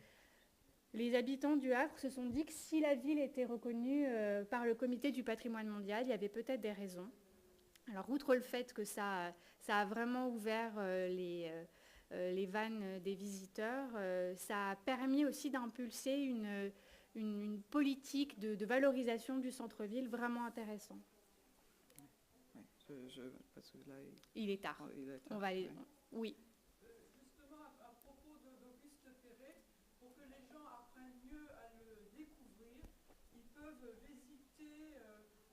les habitants du Havre se sont dit que si la ville était reconnue par le Comité du patrimoine mondial, il y avait peut-être des raisons. Alors outre le fait que ça a vraiment ouvert les vannes des visiteurs, ça a permis aussi d'impulser une politique de valorisation du centre-ville vraiment intéressant. Oui, parce que là, il est tard. Il est tard. On va aller. Oui. peuvent visiter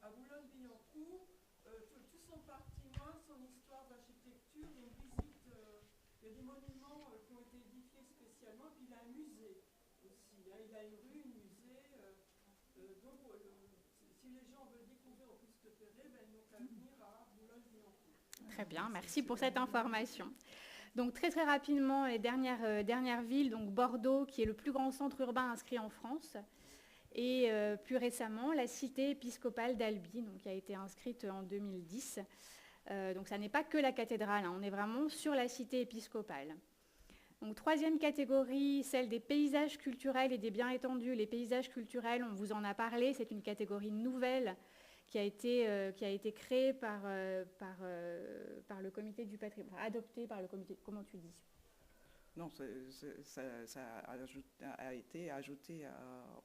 à Boulogne-Billancourt tout son patrimoine, son histoire d'architecture. On visite, il y a des monuments qui ont été édifiés spécialement, puis il a un musée aussi. Hein, il a une rue, un musée. Donc, si les gens veulent découvrir Auguste Perret, ben, ils n'ont qu'à venir à Boulogne-Billancourt. Très bien, merci pour cette information. Donc très très rapidement, les dernières villes, donc Bordeaux, qui est le plus grand centre urbain inscrit en France, et plus récemment, la cité épiscopale d'Albi, donc, qui a été inscrite en 2010. Donc ça n'est pas que la cathédrale, hein, on est vraiment sur la cité épiscopale. Donc troisième catégorie, celle des paysages culturels et des biens étendus. Les paysages culturels, on vous en a parlé, c'est une catégorie nouvelle qui a été créée par le comité du patrimoine, adoptée par le comité, comment tu dis? Non, ça a été ajouté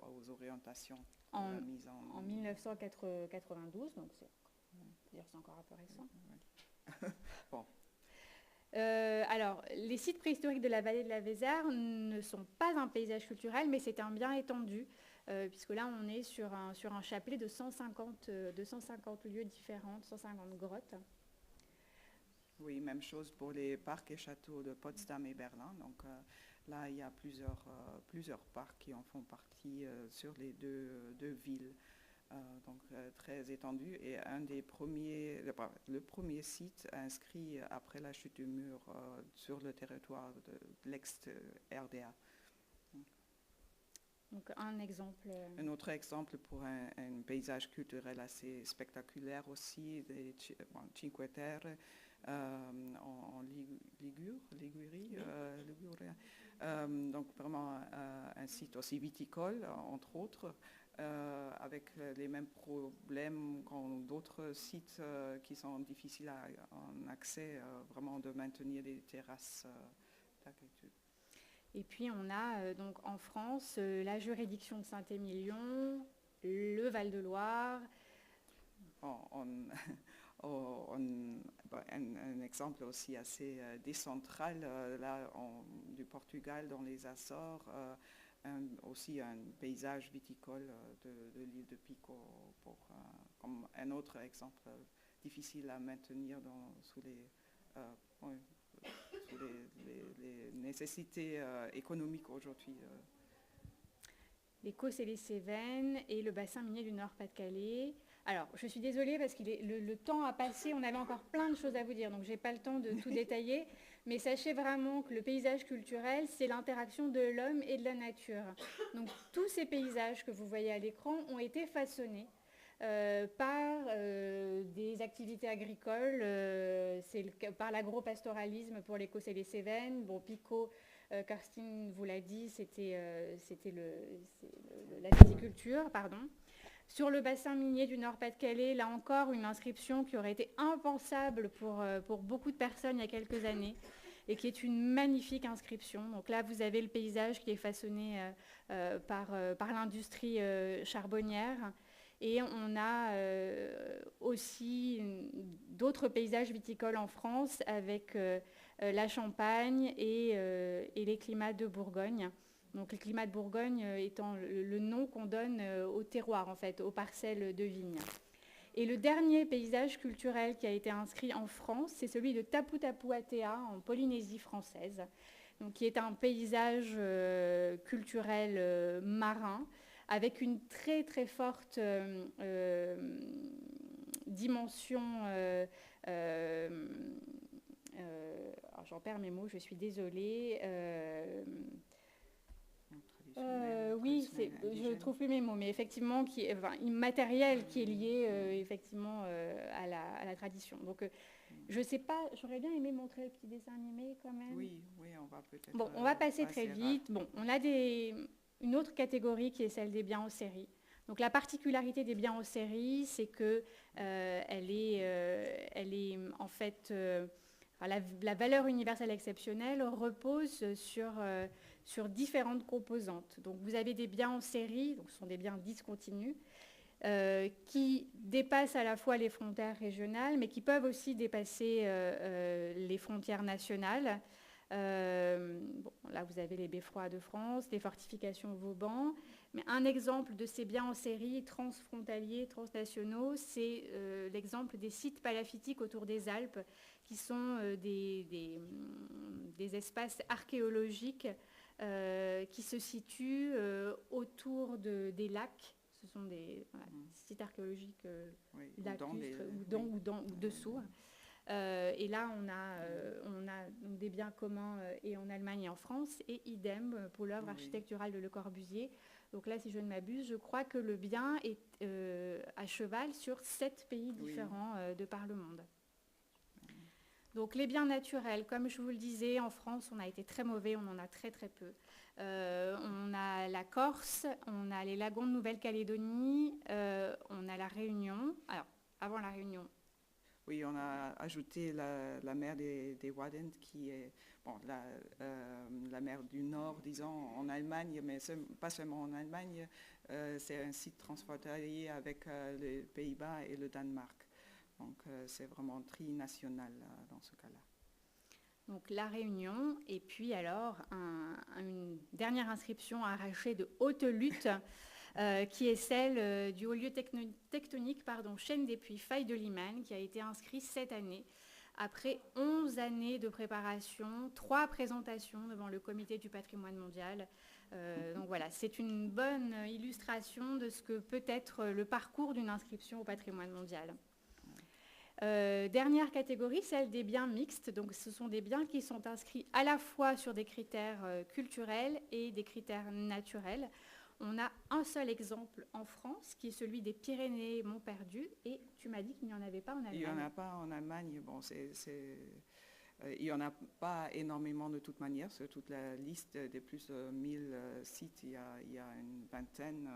aux orientations de la mise en 1992, donc c'est encore un peu récent. Bon. Alors, les sites préhistoriques de la vallée de la Vézère ne sont pas un paysage culturel, mais c'est un bien étendu, puisque là, on est sur un chapelet de 150 lieux différents, 150 grottes. Oui, même chose pour les parcs et châteaux de Potsdam et Berlin. Donc là, il y a plusieurs parcs qui en font partie sur les deux villes. Donc très étendu, et le premier site inscrit après la chute du mur sur le territoire de l'ex-RDA. Donc un exemple. Un autre exemple pour un paysage culturel assez spectaculaire aussi, des Cinque Terre en Ligurie. Donc vraiment un site aussi viticole, entre autres. Avec les mêmes problèmes qu'en d'autres sites qui sont difficiles en accès, vraiment de maintenir des terrasses d'agriculture. Et puis on a donc en France la juridiction de Saint-Émilion, le Val-de-Loire. Un exemple aussi assez décentral, là du Portugal dans les Açores. Aussi un paysage viticole de l'île de Pico, comme un autre exemple difficile à maintenir sous les nécessités économiques aujourd'hui. Les Causses et les Cévennes et le bassin minier du Nord-Pas-de-Calais. Alors, je suis désolée parce que le temps a passé, on avait encore plein de choses à vous dire, donc je n'ai pas le temps de tout détailler. Mais sachez vraiment que le paysage culturel, c'est l'interaction de l'homme et de la nature. Donc tous ces paysages que vous voyez à l'écran ont été façonnés par des activités agricoles, par l'agropastoralisme pour les Causses et les Cévennes. Bon, Pico, Karstine vous l'a dit, c'était la pisciculture, pardon. Sur le bassin minier du Nord-Pas-de-Calais, là encore, une inscription qui aurait été impensable pour beaucoup de personnes il y a quelques années et qui est une magnifique inscription. Donc là, vous avez le paysage qui est façonné par l'industrie charbonnière. Et on a aussi d'autres paysages viticoles en France avec la Champagne et les climats de Bourgogne. Donc le climat de Bourgogne étant le nom qu'on donne au terroir, en fait, aux parcelles de vignes. Et le dernier paysage culturel qui a été inscrit en France, c'est celui de Tapu Tapu Atea, en Polynésie française, donc, qui est un paysage culturel marin, avec une très très forte dimension... j'en perds mes mots, je suis désolée... oui, je ne trouve plus mes mots, mais effectivement, immatériel, qui est lié effectivement à la tradition. Donc, je ne sais pas, j'aurais bien aimé montrer le petit dessin animé quand même. Oui, on va peut-être... Bon, on va passer très vite. Bon, on a une autre catégorie qui est celle des biens en série. Donc, la particularité des biens en série, c'est que elle est en fait... la valeur universelle exceptionnelle repose sur différentes composantes. Donc vous avez des biens en série, donc ce sont des biens discontinus, qui dépassent à la fois les frontières régionales, mais qui peuvent aussi dépasser les frontières nationales. Là, vous avez les beffrois de France, les fortifications Vauban. Mais un exemple de ces biens en série transfrontaliers, transnationaux, c'est l'exemple des sites palafitiques autour des Alpes, qui sont des espaces archéologiques qui se situent autour des lacs. Ce sont des sites archéologiques lacustres, ou dessous. Et là, on a donc des biens communs et en Allemagne et en France, et idem pour l'œuvre architecturale de Le Corbusier. Donc là, si je ne m'abuse, je crois que le bien est à cheval sur 7 pays différents de par le monde. Donc les biens naturels, comme je vous le disais, en France, on a été très mauvais, on en a très très peu. On a la Corse, on a les lagons de Nouvelle-Calédonie, on a la Réunion. Alors, avant la Réunion. Oui, on a ajouté la mer des Wadden, qui est la mer du Nord, disons, en Allemagne, mais pas seulement en Allemagne. C'est un site transfrontalier avec les Pays-Bas et le Danemark. Donc, c'est vraiment trinational dans ce cas-là. Donc, la Réunion, et puis alors, une dernière inscription arrachée de haute lutte, qui est celle du haut lieu tectonique, chaîne des puits Faille de Liman, qui a été inscrit cette année, après 11 années de préparation, 3 présentations devant le comité du patrimoine mondial. Donc voilà, c'est une bonne illustration de ce que peut être le parcours d'une inscription au patrimoine mondial. Dernière catégorie, celle des biens mixtes. Donc, ce sont des biens qui sont inscrits à la fois sur des critères culturels et des critères naturels. On a un seul exemple en France, qui est celui des Pyrénées-Montperdu. Et tu m'as dit qu'il n'y en avait pas en Allemagne. Il n'y en a pas en Allemagne. Bon, il n'y en a pas énormément de toute manière. Sur toute la liste des plus de 1000 sites, il y a une vingtaine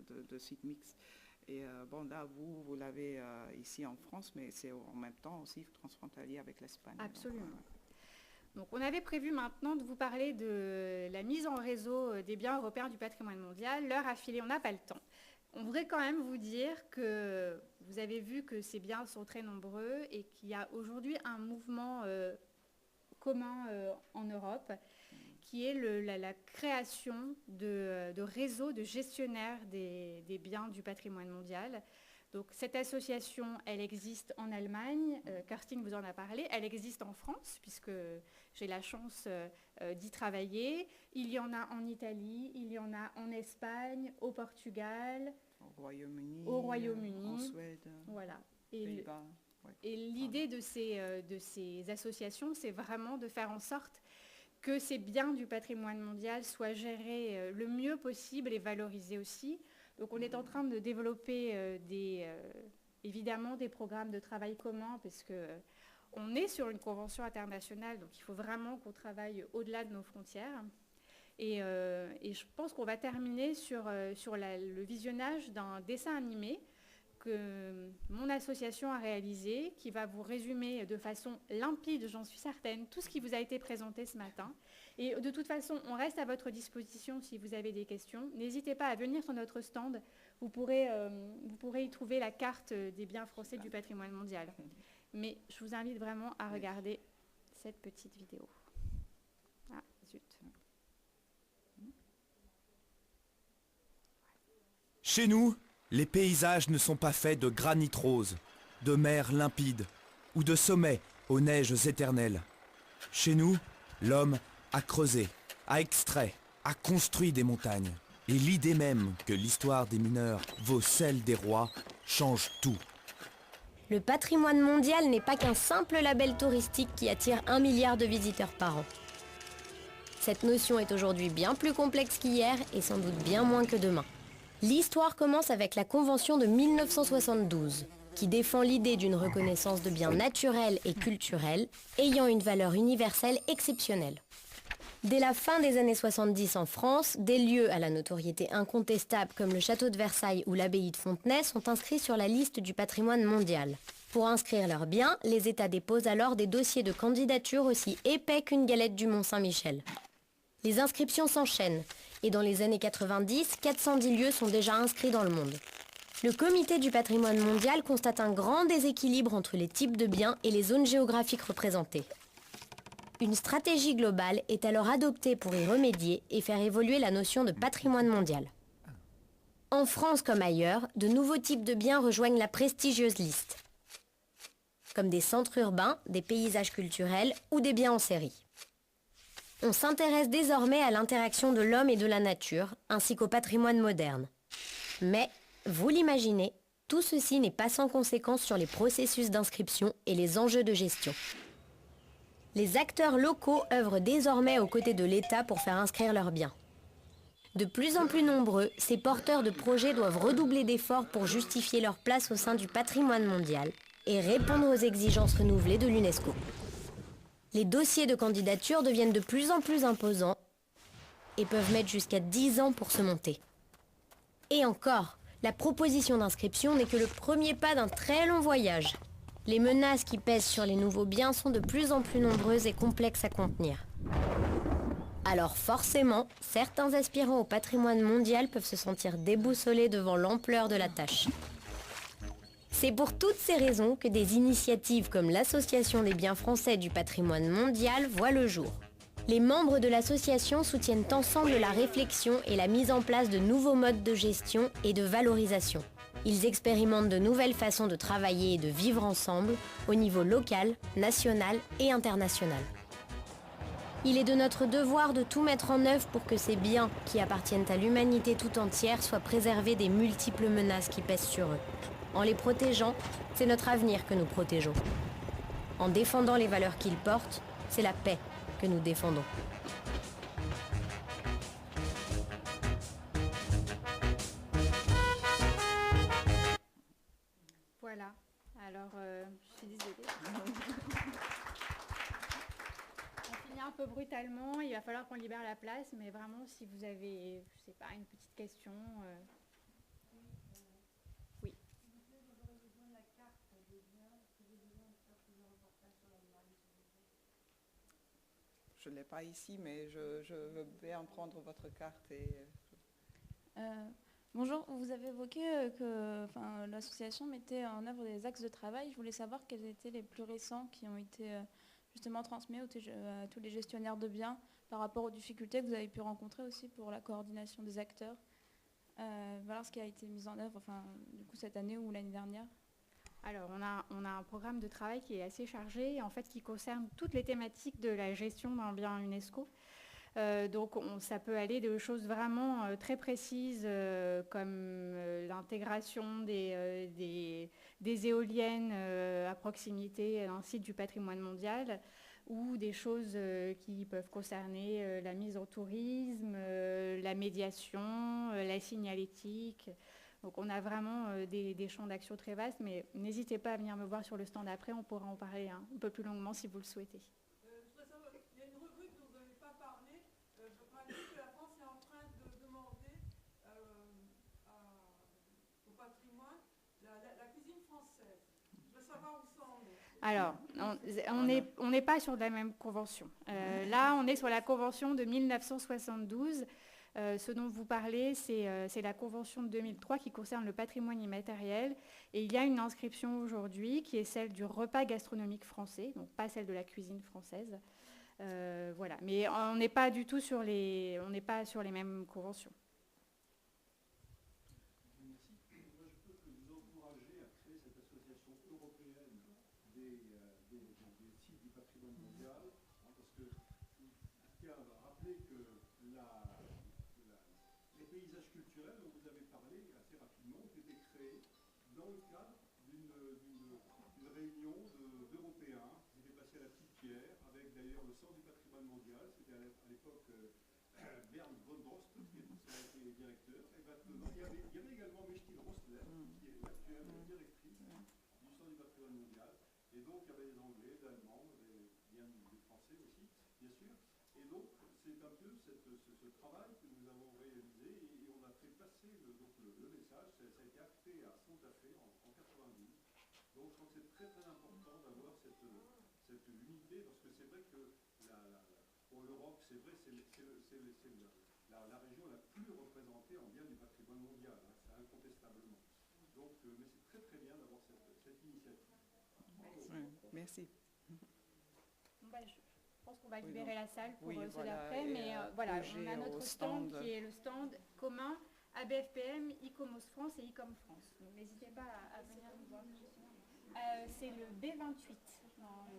de sites mixtes. Et là, vous l'avez ici en France, mais c'est en même temps aussi transfrontalier avec l'Espagne. Absolument. Donc, on avait prévu maintenant de vous parler de la mise en réseau des biens européens du patrimoine mondial. L'heure a filé, on n'a pas le temps. On voudrait quand même vous dire que vous avez vu que ces biens sont très nombreux et qu'il y a aujourd'hui un mouvement commun en Europe, qui est la création de réseaux de gestionnaires des biens du patrimoine mondial. Donc, cette association, elle existe en Allemagne, Kerstin vous en a parlé, elle existe en France, puisque j'ai la chance d'y travailler. Il y en a en Italie, il y en a en Espagne, au Portugal, au Royaume-Uni, en Suède, voilà. Pays-Bas. Et l'idée de ces associations, c'est vraiment de faire en sorte que ces biens du patrimoine mondial soient gérés le mieux possible et valorisés aussi. Donc on est en train de développer évidemment des programmes de travail communs, parce qu'on est sur une convention internationale, donc il faut vraiment qu'on travaille au-delà de nos frontières. Et je pense qu'on va terminer sur le visionnage d'un dessin animé que mon association a réalisé, qui va vous résumer de façon limpide, j'en suis certaine, tout ce qui vous a été présenté ce matin. Et de toute façon, on reste à votre disposition si vous avez des questions. N'hésitez pas à venir sur notre stand. Vous pourrez y trouver la carte des biens français du patrimoine mondial. Mais je vous invite vraiment à regarder cette petite vidéo. Ah, zut. Chez nous, les paysages ne sont pas faits de granit rose, de mers limpides ou de sommets aux neiges éternelles. Chez nous, l'homme a creusé, a extrait, a construit des montagnes. Et l'idée même que l'histoire des mineurs vaut celle des rois change tout. Le patrimoine mondial n'est pas qu'un simple label touristique qui attire 1 milliard de visiteurs par an. Cette notion est aujourd'hui bien plus complexe qu'hier et sans doute bien moins que demain. L'histoire commence avec la Convention de 1972, qui défend l'idée d'une reconnaissance de biens naturels et culturels ayant une valeur universelle exceptionnelle. Dès la fin des années 70 en France, des lieux à la notoriété incontestable comme le château de Versailles ou l'abbaye de Fontenay sont inscrits sur la liste du patrimoine mondial. Pour inscrire leurs biens, les États déposent alors des dossiers de candidature aussi épais qu'une galette du Mont-Saint-Michel. Les inscriptions s'enchaînent, et dans les années 90, 410 lieux sont déjà inscrits dans le monde. Le comité du patrimoine mondial constate un grand déséquilibre entre les types de biens et les zones géographiques représentées. Une stratégie globale est alors adoptée pour y remédier et faire évoluer la notion de patrimoine mondial. En France comme ailleurs, de nouveaux types de biens rejoignent la prestigieuse liste, comme des centres urbains, des paysages culturels ou des biens en série. On s'intéresse désormais à l'interaction de l'homme et de la nature, ainsi qu'au patrimoine moderne. Mais, vous l'imaginez, tout ceci n'est pas sans conséquence sur les processus d'inscription et les enjeux de gestion. Les acteurs locaux œuvrent désormais aux côtés de l'État pour faire inscrire leurs biens. De plus en plus nombreux, ces porteurs de projets doivent redoubler d'efforts pour justifier leur place au sein du patrimoine mondial et répondre aux exigences renouvelées de l'UNESCO. Les dossiers de candidature deviennent de plus en plus imposants et peuvent mettre jusqu'à 10 ans pour se monter. Et encore, la proposition d'inscription n'est que le premier pas d'un très long voyage. Les menaces qui pèsent sur les nouveaux biens sont de plus en plus nombreuses et complexes à contenir. Alors forcément, certains aspirants au patrimoine mondial peuvent se sentir déboussolés devant l'ampleur de la tâche. C'est pour toutes ces raisons que des initiatives comme l'Association des biens français du patrimoine mondial voient le jour. Les membres de l'association soutiennent ensemble la réflexion et la mise en place de nouveaux modes de gestion et de valorisation. Ils expérimentent de nouvelles façons de travailler et de vivre ensemble au niveau local, national et international. Il est de notre devoir de tout mettre en œuvre pour que ces biens, qui appartiennent à l'humanité tout entière, soient préservés des multiples menaces qui pèsent sur eux. En les protégeant, c'est notre avenir que nous protégeons. En défendant les valeurs qu'ils portent, c'est la paix que nous défendons. Voilà. Alors, je suis désolée. On finit un peu brutalement. Il va falloir qu'on libère la place, mais vraiment, si vous avez, je sais pas, une petite question. Oui. Je ne l'ai pas ici, mais je veux bien prendre votre carte. Bonjour, vous avez évoqué que l'association mettait en œuvre des axes de travail. Je voulais savoir quels étaient les plus récents qui ont été justement transmis à tous les gestionnaires de biens par rapport aux difficultés que vous avez pu rencontrer aussi pour la coordination des acteurs. Voilà ce qui a été mis en œuvre du coup, cette année ou l'année dernière. Alors, on a un programme de travail qui est assez chargé, en fait, qui concerne toutes les thématiques de la gestion d'un bien UNESCO. Donc, ça peut aller de choses vraiment très précises, comme l'intégration des éoliennes à proximité d'un site du patrimoine mondial, ou des choses qui peuvent concerner la mise en tourisme, la médiation, la signalétique. Donc on a vraiment des champs d'action très vastes, mais n'hésitez pas à venir me voir sur le stand après, on pourra en parler un peu plus longuement si vous le souhaitez. Je voudrais savoir, il y a une rubrique dont vous n'avez pas parlé. Je crois que la France est en train de demander au patrimoine la cuisine française. Je voudrais savoir où ça en est. Alors, on n'est pas sur la même convention. Là, on est sur la convention de 1972. Ce dont vous parlez, c'est la convention de 2003 qui concerne le patrimoine immatériel. Et il y a une inscription aujourd'hui qui est celle du repas gastronomique français, donc pas celle de la cuisine française. Voilà. Mais on n'est pas du tout sur les mêmes conventions. La région la plus représentée en biens du patrimoine mondial, c'est incontestablement. Donc, mais c'est très très bien d'avoir cette initiative. Merci. Bon, pense qu'on va Oui, libérer non. la salle pour Oui, ceux voilà, d'après, et, mais voilà, bouger on a au notre stand stand. qui est le stand commun ABFPM, ICOMOS France et ICOM France. Donc n'hésitez pas à venir nous voir. C'est le B28 dans